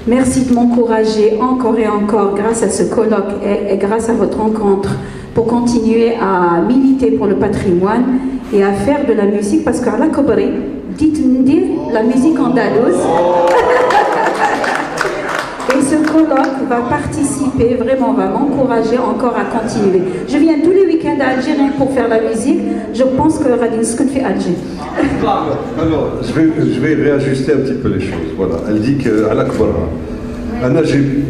Merci de m'encourager encore et encore grâce à ce colloque et grâce à votre rencontre pour continuer à militer pour le patrimoine et à faire de la musique parce qu'à la Kobri, dites-nous la musique andalouse. Et ce colloque va participer, vraiment va m'encourager encore à continuer. Je viens tous les week-ends à Alger rien pour faire la musique. Je pense que Radin Skoun fait Alger. Alors, je vais réajuster un petit peu les choses. Voilà. Elle dit qu'à l'Akbara,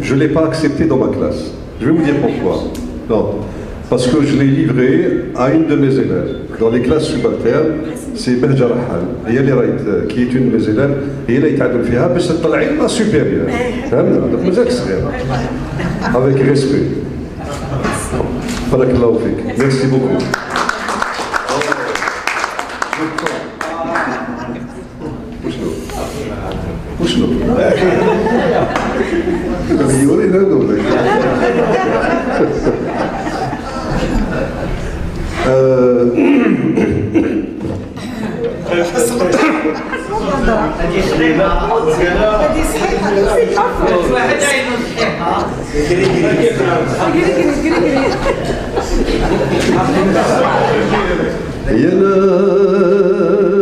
je ne l'ai pas accepté dans ma classe. Je vais vous dire pourquoi. Non. Parce que je l'ai livré à une de mes élèves. Dans les classes subalternes, c'est Behja Rahal. Et elle est qui est une de mes élèves. Et elle a été adolphée. Mais c'est la supérieure. Donc, avec respect. Barakallahu fik. Merci beaucoup. وشنو؟ يورينا هذول هذه صحيحة يا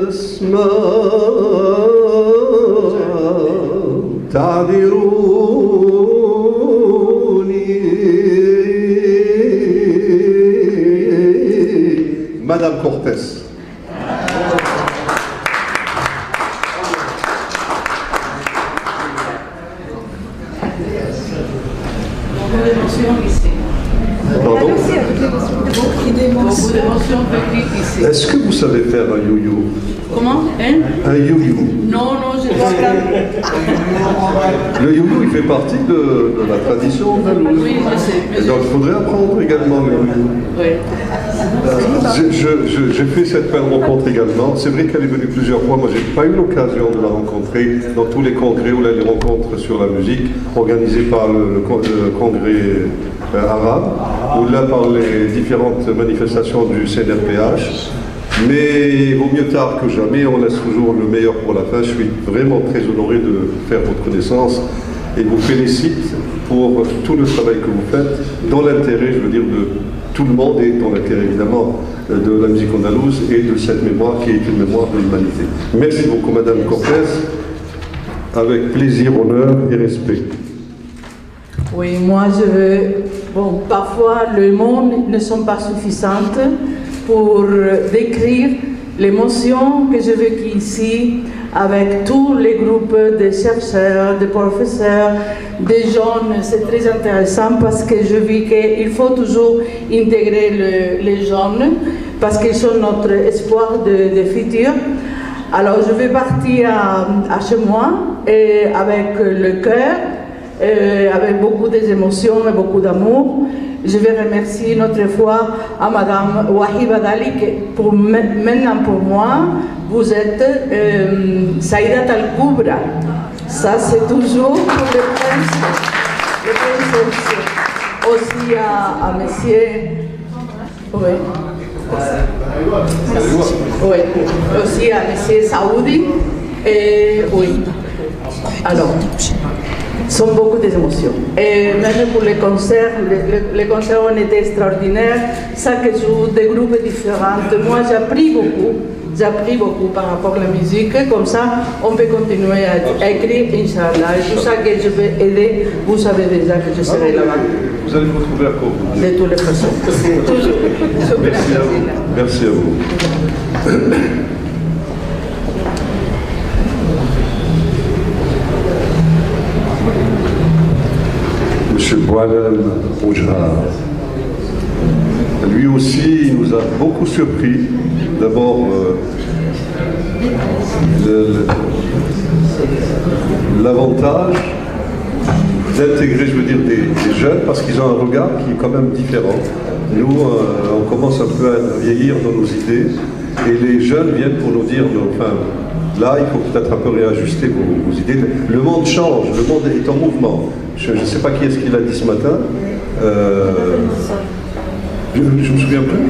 ناس ما تعذروني Madame Cortés. Est-ce que vous savez faire un yo-yo? Comment? Un yo-yo. Non, je dois apprendre. Le yo-yo, il fait partie de la tradition andalouse. Oui, je sais. Donc il faudrait apprendre également le yo-yo. Oui. J'ai fait cette belle rencontre également. C'est vrai qu'elle est venue plusieurs fois. Moi, j'ai pas eu l'occasion de la rencontrer dans tous les congrès ou les rencontres sur la musique organisées par le congrès arabe, ou là par les différentes manifestations du CNRPH. Mais il vaut mieux tard que jamais, on laisse toujours le meilleur pour la fin. Je suis vraiment très honoré de faire votre connaissance et vous félicite pour tout le travail que vous faites, dans l'intérêt, je veux dire, de tout le monde et dans l'intérêt évidemment de la musique andalouse et de cette mémoire qui est une mémoire de l'humanité. Merci beaucoup Madame Cortés, avec plaisir, honneur et respect. Oui, moi je veux... Bon, parfois les mots ne sont pas suffisants pour décrire l'émotion que je vécu ici avec tous les groupes de chercheurs, de professeurs, des jeunes. C'est très intéressant parce que je vis qu'il faut toujours intégrer les jeunes parce qu'ils sont notre espoir de futur. Alors je vais partir à chez moi et avec le cœur, avec beaucoup d'émotions et beaucoup d'amour. Je vais remercier une autre fois à Madame Wahiba Dali, que maintenant pour moi, vous êtes Saïdat Al-Koubra. Ça, c'est toujours pour le prince. Aussi à Monsieur... Oui. Oui. Aussi à Monsieur Saoudi. Et oui. Alors... sont beaucoup d'émotions. Et même pour les concerts ont été extraordinaires, chaque jour des groupes différents. Moi, j'ai appris beaucoup par rapport à la musique, comme ça, on peut continuer à écrire, Inch'Allah. Et tout ça que je vais aider, vous savez déjà que je serai là-bas. Vous allez vous trouver à quoi? De toutes les façons. Toujours. Merci à vous. Merci à vous. M. Boualem Oujha. Lui aussi, il nous a beaucoup surpris. D'abord, l'avantage d'intégrer, je veux dire, des jeunes, parce qu'ils ont un regard qui est quand même différent. Nous, on commence un peu à vieillir dans nos idées, et les jeunes viennent pour nous dire, enfin, là, il faut peut-être un peu réajuster vos idées. Le monde change, le monde est en mouvement. Je ne sais pas qui est-ce qu'il a dit ce matin. Je ne me souviens plus.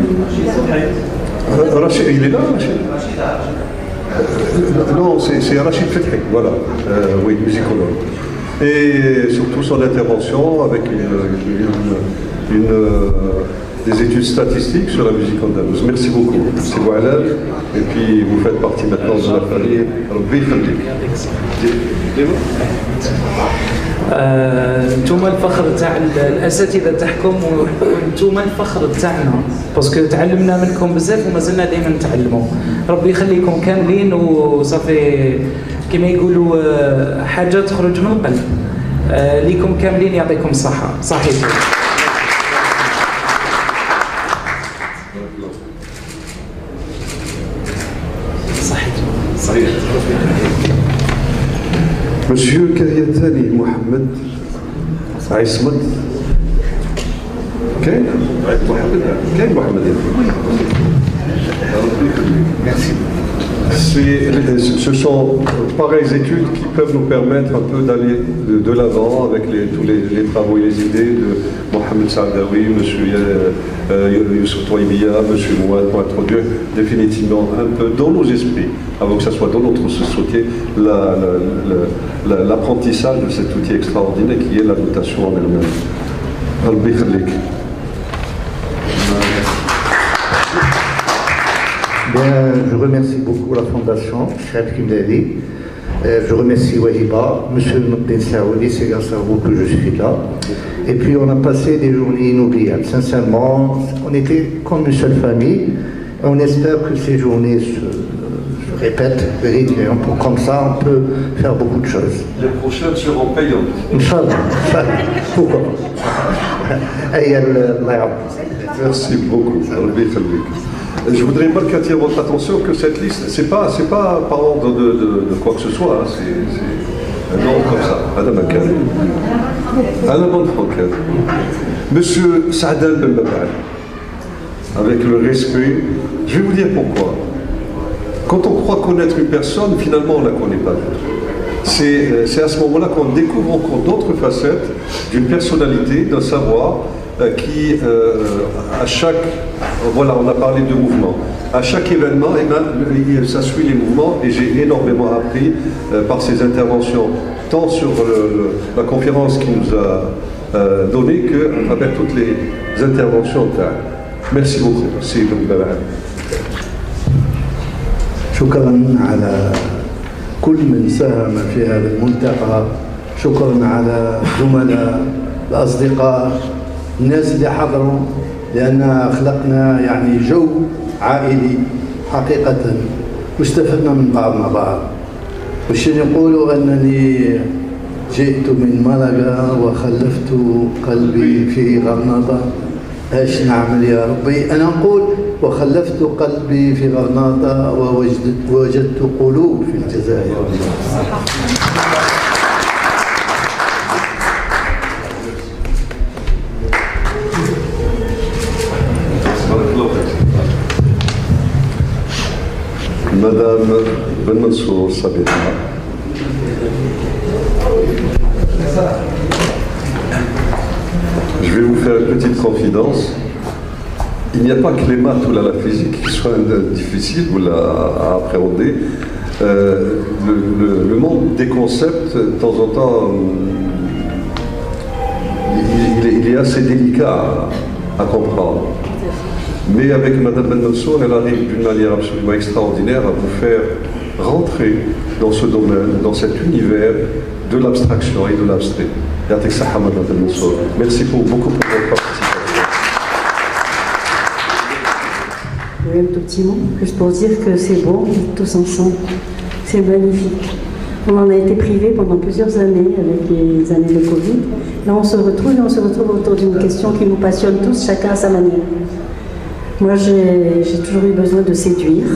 Rachid, il est là, Rachid? Non, c'est Rachid Fethi, voilà. Oui, musicologue. Et surtout son intervention avec des études statistiques sur la musique andalouse. Merci beaucoup. C'est Boualem. Et puis vous faites partie maintenant de la famille. انتم الفخر تاع الاساتذه تاعكم وانتم الفخر تاعنا باسكو تعلمنا منكم بزاف وما زلنا دائما نتعلموا. ربي يخليكم كاملين وصافي كما يقولوا حاجه تخرج من القلب. ليكم كاملين يعطيكم الصحه. صحيح. صحيح. Monsieur Kariatani Mohamed Aïsmat. كاين محمد. Merci. Ce sont pareilles études qui peuvent nous permettre un peu d'aller de l'avant avec tous les travaux et les idées de Mohamed Saadawi, M. Youssef Touaibia, M. Mouad, pour introduire définitivement un peu dans nos esprits, avant que ce soit dans notre société, l'apprentissage de cet outil extraordinaire qui est la notation en elle-même. Rabbi Khalik. Bien, je remercie beaucoup la Fondation Cheikh Kimdali. Je remercie Wahiba, M. Moudin Saoudi, c'est grâce à vous que je suis là. Et puis on a passé des journées inoubliables. Sincèrement, on était comme une seule famille. On espère que ces journées se répètent régulièrement. Comme ça, on peut faire beaucoup de choses. Les prochaines seront payantes. Inch'Allah. Pourquoi pas. Merci beaucoup. Je voudrais pas attirer votre attention que cette liste, c'est pas par ordre de quoi que ce soit, hein, c'est un ordre comme ça. Madame Akane. Madame Frankel. Monsieur Saadal Ben Babal, avec le respect, je vais vous dire pourquoi. Quand on croit connaître une personne, finalement on ne la connaît pas. C'est à ce moment-là qu'on découvre encore d'autres facettes d'une personnalité, d'un savoir, qui, à chaque... Voilà, on a parlé de mouvement. À chaque événement, eh ben, ça suit les mouvements et j'ai énormément appris par ses interventions, tant sur la conférence qu'il nous a donnée qu'à travers toutes les interventions. Merci beaucoup. C'est شكرا على كل من ساهم في هذا الملتقى. شكرا على الزملاء الأصدقاء الناس اللي حضروا لأن خلقنا يعني جو عائلي حقيقة واستفدنا من بعضنا بعض. وش يقولوا أنني جئت من ملقا وخلفت قلبي في غرناطة. ايش نعمل يا ربي؟ أنا أقول وخلفت قلبي في غرناطة ووجدت قلوب في الجزائر. Madame Ben Mansour Sabina. Je vais vous faire une petite confidence. Il n'y a pas que les maths ou la physique qui soient difficiles à appréhender. Le monde des concepts, de temps en temps, il est assez délicat à comprendre. Mais avec Madame Ben Mansour, elle arrive d'une manière absolument extraordinaire à vous faire rentrer dans ce domaine, dans cet univers de l'abstraction et de l'abstrait. Merci beaucoup pour votre participation. Oui, un tout petit mot, juste pour dire que c'est beau, tous ensemble. C'est magnifique. On en a été privés pendant plusieurs années avec les années de Covid. Là, on se retrouve et on se retrouve autour d'une question qui nous passionne tous, chacun à sa manière. Moi, j'ai toujours eu besoin de séduire.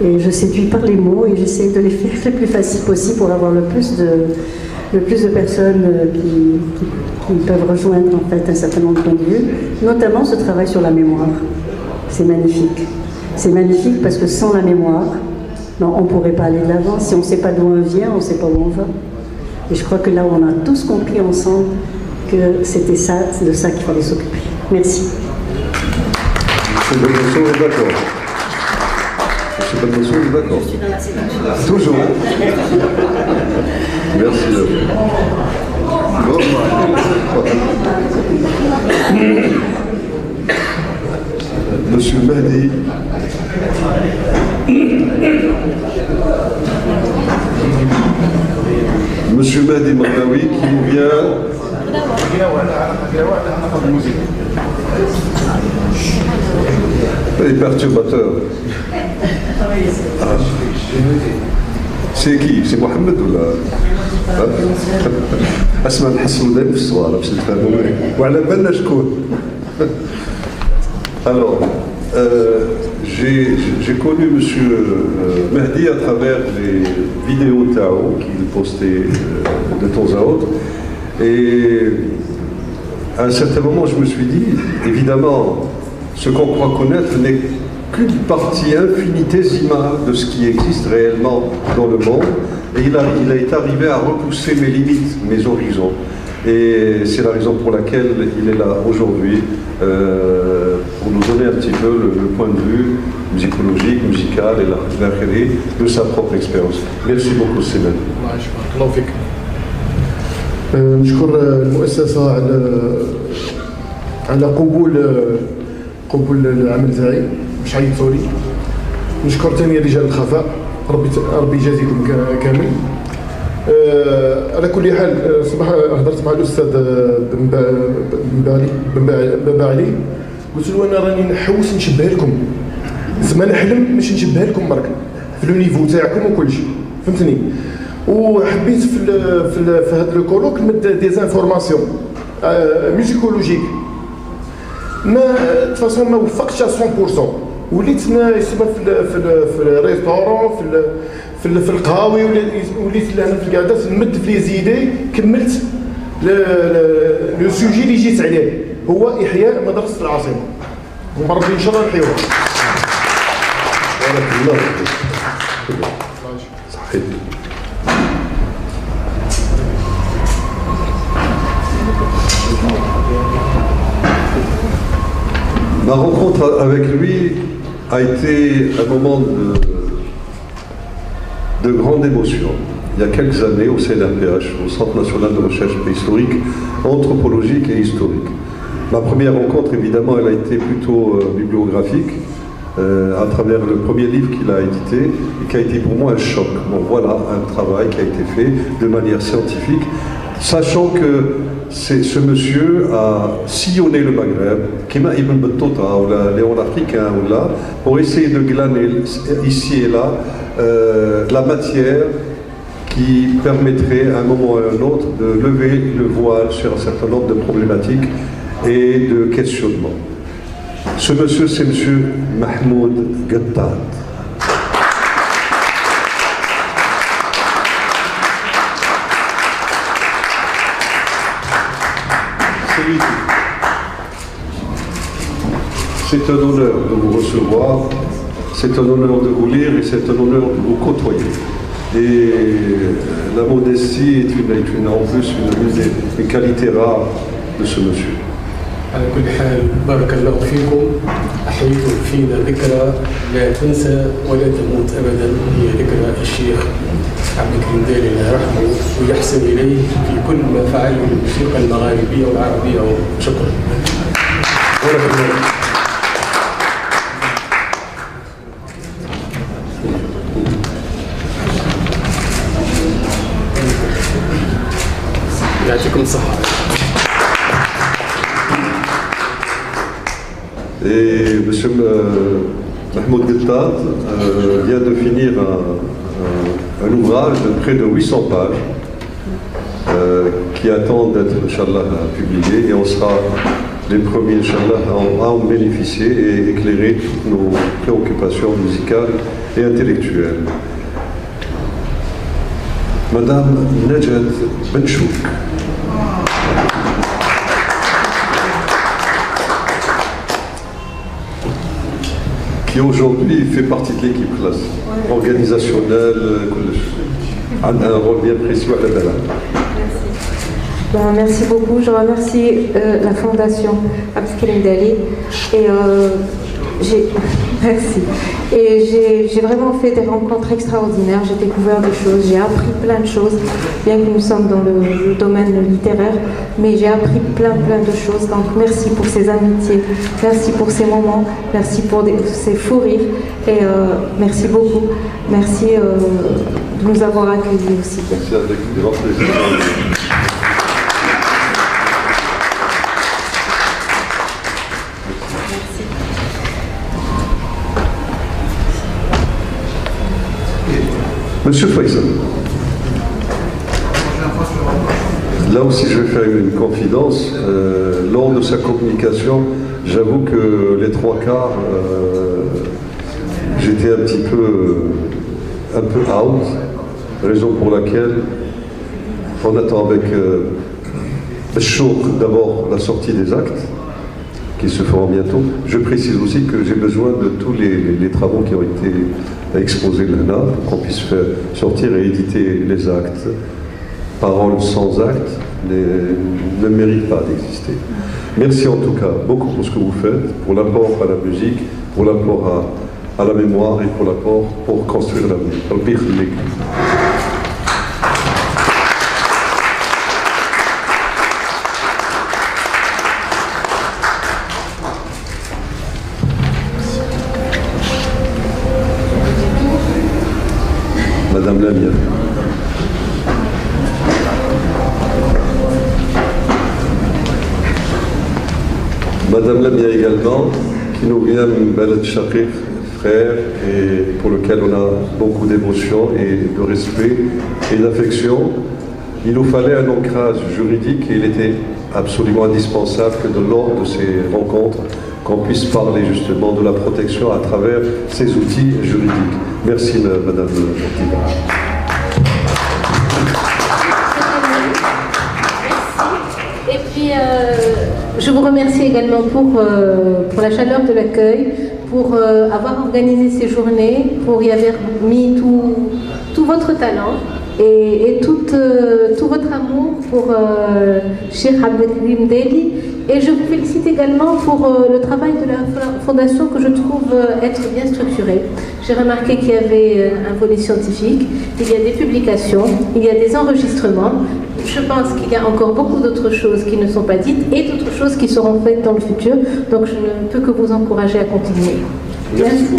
Et je séduis par les mots et j'essaie de les faire le plus facile possible pour avoir le plus de personnes qui peuvent rejoindre en fait un certain nombre de points de vue, notamment ce travail sur la mémoire. C'est magnifique. C'est magnifique parce que sans la mémoire, non, on ne pourrait pas aller de l'avant. Si on ne sait pas d'où on vient, on ne sait pas où on va. Et je crois que là, on a tous compris ensemble que c'était ça, c'est de ça qu'il fallait s'occuper. Merci. Monsieur Ben Mansour est d'accord. Monsieur Ben Mansour est d'accord. Je suis dans la séduction. Toujours. Merci. Monsieur Mahdi. Monsieur Mahdi Mardaoui qui nous vient. Les perturbateurs. Ah. C'est qui? C'est Mohamed ou là? Asma نحصلوا دايما في الصوالح باش نتفاهموا وعلى بالنا شكون. Alors, j'ai connu M. Mahdi à travers les vidéos Tao qu'il postait de temps à autre. Et à un certain moment, je me suis dit, évidemment, ce qu'on croit connaître n'est qu'une partie infinitésimale de ce qui existe réellement dans le monde. Et il est arrivé à repousser mes limites, mes horizons. Et c'est la raison pour laquelle il est là aujourd'hui, pour nous donner un petit peu le point de vue musicologique, musical et l'arrêt de sa propre expérience. Merci beaucoup, Sébastien. الله فيك. نشكر المؤسسة على قبول العمل تاعي باش عيطوا لي. نشكر ثاني رجال الخفاء، ربي يجازيكم كامل. على كل حال صباح هضرت مع الاستاذ ببالي قلت له انا راني نحوس نشبه لكم، زعما نحلم باش نشبه لكم برك في لو نيفو تاعكم وكلشي، فهمتني. وحبيت في هذا الكولوك نمد دي زانفورماسيون ميوزيكولوجيك ما تفاصيل ما وفقتش 100%. وليت يسمى في الريستورون في القهاوي، وليت لهنا في القعدات نمد في لي زيدي. كملت لو سوجي اللي جيت عليه هو احياء مدرسه العاصمه، وربي ان شاء الله نحيوها. بارك الله فيك. صحيح. Ma rencontre avec lui a été un moment de grande émotion. Il y a quelques années au CNRPH, au Centre national de recherche préhistorique, anthropologique et historique. Ma première rencontre, évidemment, elle a été plutôt bibliographique, à travers le premier livre qu'il a édité, et qui a été pour moi un choc. Bon, voilà un travail qui a été fait de manière scientifique, sachant que ce monsieur a sillonné le Maghreb, Kima Ibn Battuta, ou Léon l'Africain, ou là, pour essayer de glaner ici et là la matière qui permettrait à un moment ou à un autre de lever le voile sur un certain nombre de problématiques et de questionnements. Ce monsieur, c'est monsieur Mahmoud Gattat. C'est un honneur de vous recevoir, c'est un honneur de vous lire et c'est un honneur de vous côtoyer. Et la modestie est en plus une qualité rare de ce monsieur. على كل حال بارك الله فيكم، أحييتم فينا ذكرى لا تنسى ولا تموت أبدا، هي ذكرى الشيخ عبد الكريم دالي الله يرحمه ويحسن إليه في كل ما فعله الموسيقى المغاربية والعربية. شكرا. بارك الله. يعطيكم الصحة. Et M. Mahmoud Gattat vient de finir un ouvrage de près de 800 pages qui attend d'être, Inch'Allah, publié, et on sera les premiers, Inch'Allah, à en bénéficier et éclairer toutes nos préoccupations musicales et intellectuelles. Madame Najat Benchouk. Qui aujourd'hui fait partie de l'équipe classe organisationnelle, a un rôle bien précieux à la Bella. Merci beaucoup. Je remercie la Fondation Abdelkarim Dali et merci. Et j'ai vraiment fait des rencontres extraordinaires. J'ai découvert des choses, j'ai appris plein de choses, bien que nous sommes dans le domaine littéraire, mais j'ai appris plein de choses. Donc merci pour ces amitiés, merci pour ces moments, merci pour ces fous rires et merci beaucoup. Merci de nous avoir accueillis aussi bien. C'est avec grand plaisir. Monsieur Faisal, là aussi je vais faire une confidence. Lors de sa communication, j'avoue que les trois quarts, j'étais un petit peu out, raison pour laquelle on attend avec chaud d'abord la sortie des actes, qui se feront bientôt. Je précise aussi que j'ai besoin de tous les travaux qui ont été exposés là pour qu'on puisse faire sortir et éditer les actes. Paroles sans actes ne méritent pas d'exister. Merci en tout cas beaucoup pour ce que vous faites, pour l'apport à la musique, pour l'apport à la mémoire et pour l'apport pour construire l'avenir. Madame Lamia. Madame Lamia également, qui nous vient Beled Shakir, frère, et pour lequel on a beaucoup d'émotion et de respect et d'affection. Il nous fallait un ancrage juridique et il était absolument indispensable que de lors de ces rencontres, qu'on puisse parler justement de la protection à travers ces outils juridiques. Merci Madame Mortiba. Et puis, je vous remercie également pour la chaleur de l'accueil, pour avoir organisé ces journées, pour y avoir mis tout votre talent et tout votre amour pour Cheikh Abdelkrim Daly. Et je vous félicite également pour le travail de la Fondation que je trouve être bien structuré. J'ai remarqué qu'il y avait un volet scientifique, il y a des publications, il y a des enregistrements. Je pense qu'il y a encore beaucoup d'autres choses qui ne sont pas dites et d'autres choses qui seront faites dans le futur. Donc je ne peux que vous encourager à continuer. Merci.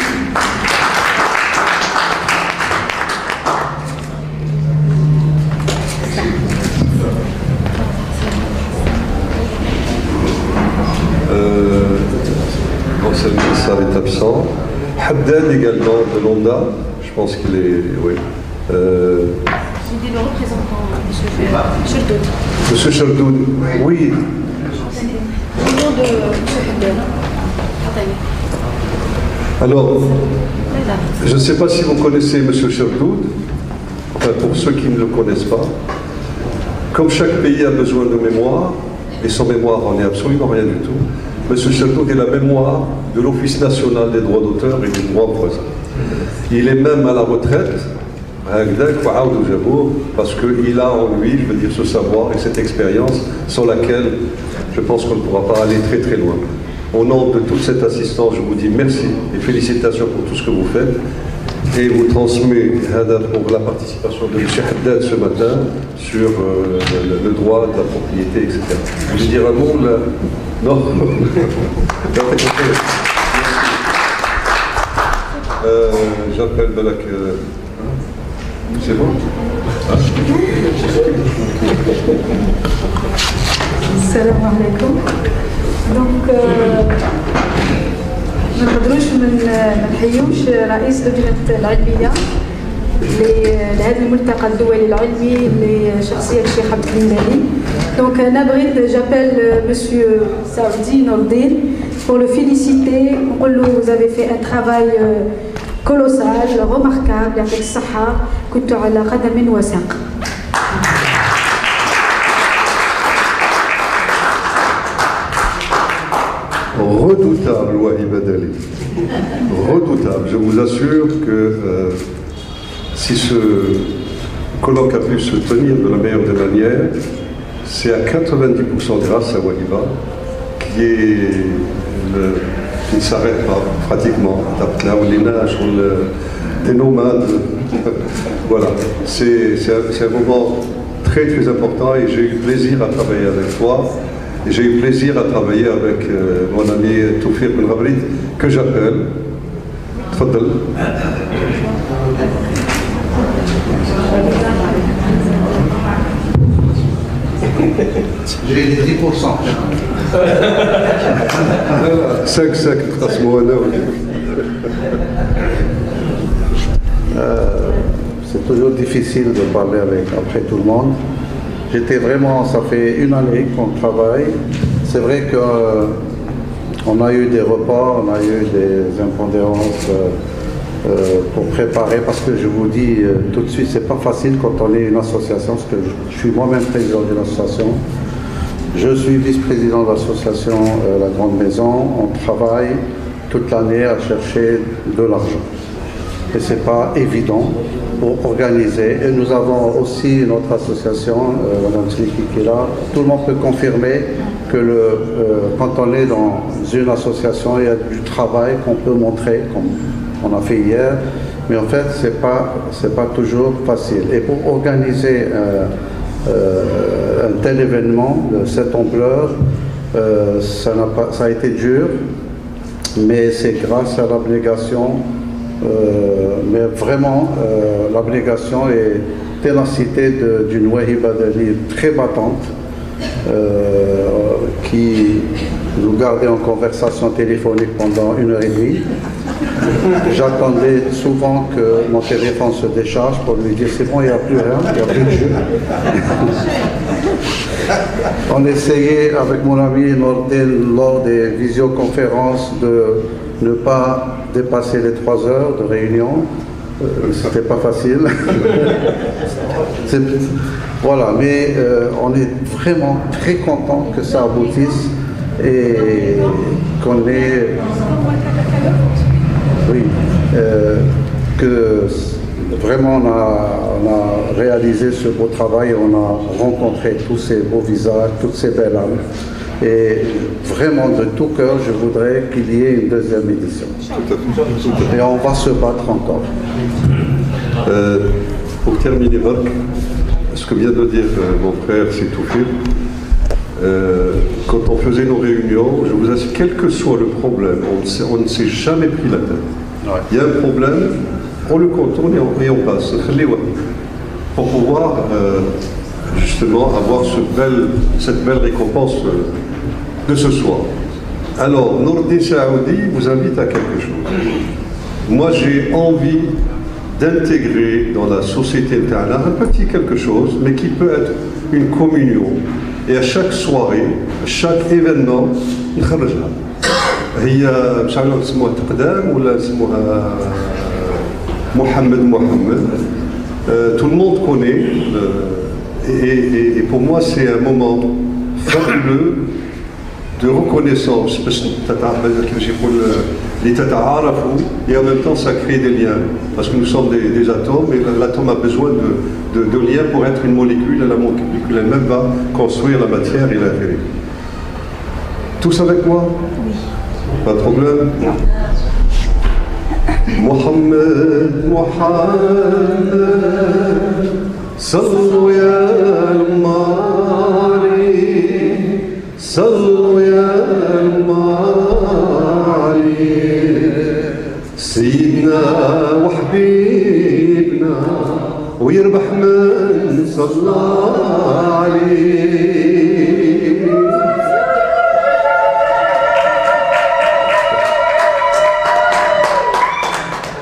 Ça est absent. Haddad également de l'ONDA, je pense qu'il est. Oui. J'ai dit le représentant, M. Cherdoud. Monsieur Cherdoud, oui. Au nom de M. Haddad. Alors, je ne sais pas si vous connaissez M. Cherdoud, enfin, pour ceux qui ne le connaissent pas. Comme chaque pays a besoin de mémoire, et sans mémoire on n'est absolument rien du tout, M. Cherdoud est la mémoire de l'Office national des droits d'auteur et des droits voisins. Il est même à la retraite, parce qu'il a en lui, je veux dire, ce savoir et cette expérience sans laquelle je pense qu'on ne pourra pas aller très très loin. Au nom de toute cette assistance, je vous dis merci et félicitations pour tout ce que vous faites. Et vous transmets pour la participation de M. Haddad ce matin sur le droit de la propriété, etc. Vous voulez dire un mot là? Non. J'appelle Balak. C'est bon? Salam alaikum. Donc, ما نقدروش ما نحيوش رئيس لجنة العلمية لهذا الملتقى الدولي العلمي لشخصية الشيخ عبدالكريم دالي. Donc أنا بغيت j'appelle Monsieur Saoudi Nordin pour le féliciter. نقول له vous avez fait un travail colossal, remarquable, يعطيك الصحة. كنت على قدم وساق. Redoutable, Wahiba Dali. Redoutable. Je vous assure que si ce colloque a pu se tenir de la meilleure des manières, c'est à 90% grâce à Wahiba, qui ne s'arrête pas pratiquement. Là où les nages, des nomades. Voilà. C'est un moment très très important et j'ai eu plaisir à travailler avec toi. Et j'ai eu plaisir à travailler avec mon ami Toufiq Ben Ghabrit, que j'appelle. Tfaddal. J'ai les 10%. 5 c'est toujours difficile de parler après tout le monde. J'étais vraiment, ça fait une année qu'on travaille. C'est vrai qu'on a eu des repas, on a eu des impondérances pour préparer, parce que je vous dis tout de suite, c'est pas facile quand on est une association, parce que je suis moi-même président d'une association. Je suis vice-président de l'association La Grande Maison. On travaille toute l'année à chercher de l'argent. Et ce n'est pas évident pour organiser. Et nous avons aussi notre association, Mme Sliki qui est là. Tout le monde peut confirmer que quand on est dans une association, il y a du travail qu'on peut montrer, comme on a fait hier. Mais en fait, ce n'est pas toujours facile. Et pour organiser un tel événement de cette ampleur, ça a été dur, mais c'est grâce à l'abnégation, mais vraiment l'abnégation et ténacité d'une Wahiba Dali très battante, qui nous gardait en conversation téléphonique pendant 1h30. J'attendais souvent que mon téléphone se décharge pour lui dire c'est bon, il n'y a plus rien, il n'y a plus de jeu. On essayait avec mon ami Nordin lors des visioconférences de ne pas dépasser les 3 heures de réunion. C'était pas facile. Voilà, mais on est vraiment très content que ça aboutisse et qu'on ait... Oui, que vraiment on a réalisé ce beau travail, on a rencontré tous ces beaux visages, toutes ces belles âmes. Et vraiment de tout cœur, je voudrais qu'il y ait une deuxième édition. Et on va se battre encore. Pour terminer, Marc, ce que vient de dire mon frère, c'est tout fait. Quand on faisait nos réunions, je vous assure, quel que soit le problème, on ne s'est jamais pris la tête. Ouais. Il y a un problème, on le contourne et on passe. Pour pouvoir justement avoir cette belle récompense de ce soir. Alors, Nordin Saoudi vous invite à quelque chose. Moi, j'ai envie d'intégrer dans la société interne un petit quelque chose, mais qui peut être une communion. Et à chaque soirée, à chaque événement, نخرجها. هي مش عارف نسموها تقدام ولا نسموها محمد. Tout le monde connaît. Et pour moi, c'est un moment fabuleux de reconnaissance. Et en même temps, ça crée des liens. Parce que nous sommes des atomes, et l'atome a besoin de liens pour être une molécule, et la molécule elle-même va construire la matière et l'infini. Tous avec moi? Oui. Pas de problème? Non. Mohammed, صلوا يا المالي صلوا يا المالي سيدنا وحبيبنا ويربح من صلى عليه.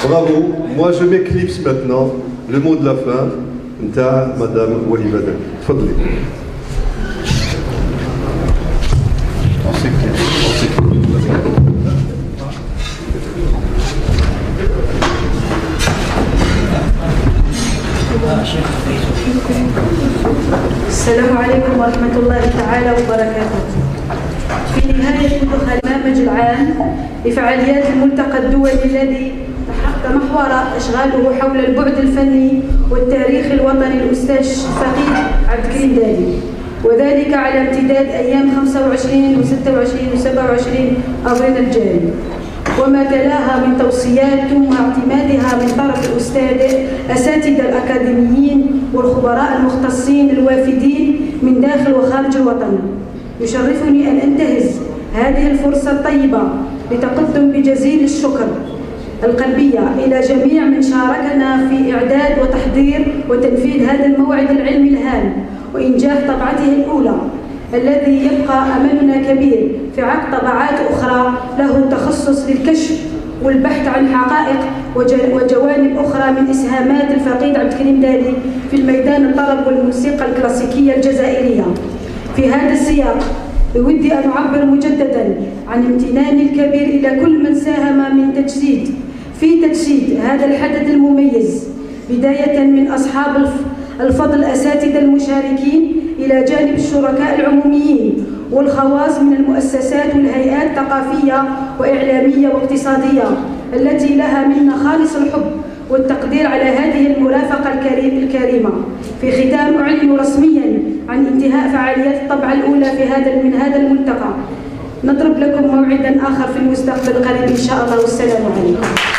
Bravo, moi je m'éclipse maintenant. Le mot de la fin. نتاع مدام وهبة دالي. تفضلي. السلام عليكم ورحمة الله تعالى وبركاته. في نهاية البرنامج العام لفعاليات الملتقى الدولي الذي تحقق محور أشغاله حول البعد الفني والتاريخ الوطني الأستاذ الفقيه عبد الكريم دالي، وذلك على امتداد أيام 25 و26 و27 أبريل الجاري، وما تلاها من توصيات ثم اعتمادها من طرف الأساتذة الأكاديميين والخبراء المختصين الوافدين من داخل وخارج الوطن. يشرفني أن أنتهز هذه الفرصة الطيبة لتقدم بجزيل الشكر القلبية إلى جميع من شاركنا في إعداد وتحضير وتنفيذ هذا الموعد العلمي الهام وإنجاح طبعته الأولى، الذي يبقى أملنا كبير في عقد طبعات أخرى له تخصص للكشف والبحث عن حقائق وجوانب أخرى من إسهامات الفقيد عبد الكريم دالي في الميدان الطرب والموسيقى الكلاسيكية الجزائرية. في هذا السياق بودي أن أعبر مجددا عن امتناني الكبير إلى كل من ساهم في تجسيد هذا الحدث المميز، بداية من أصحاب الفضل الأساتذة المشاركين إلى جانب الشركاء العموميين والخواص من المؤسسات والهيئات الثقافية وإعلامية واقتصادية التي لها منا خالص الحب والتقدير على هذه المرافقة الكريمة. في ختام أعلن رسميا عن انتهاء فعاليات الطبعة الأولى من هذا الملتقى. نضرب لكم موعدا آخر في المستقبل القريب إن شاء الله، والسلام عليكم.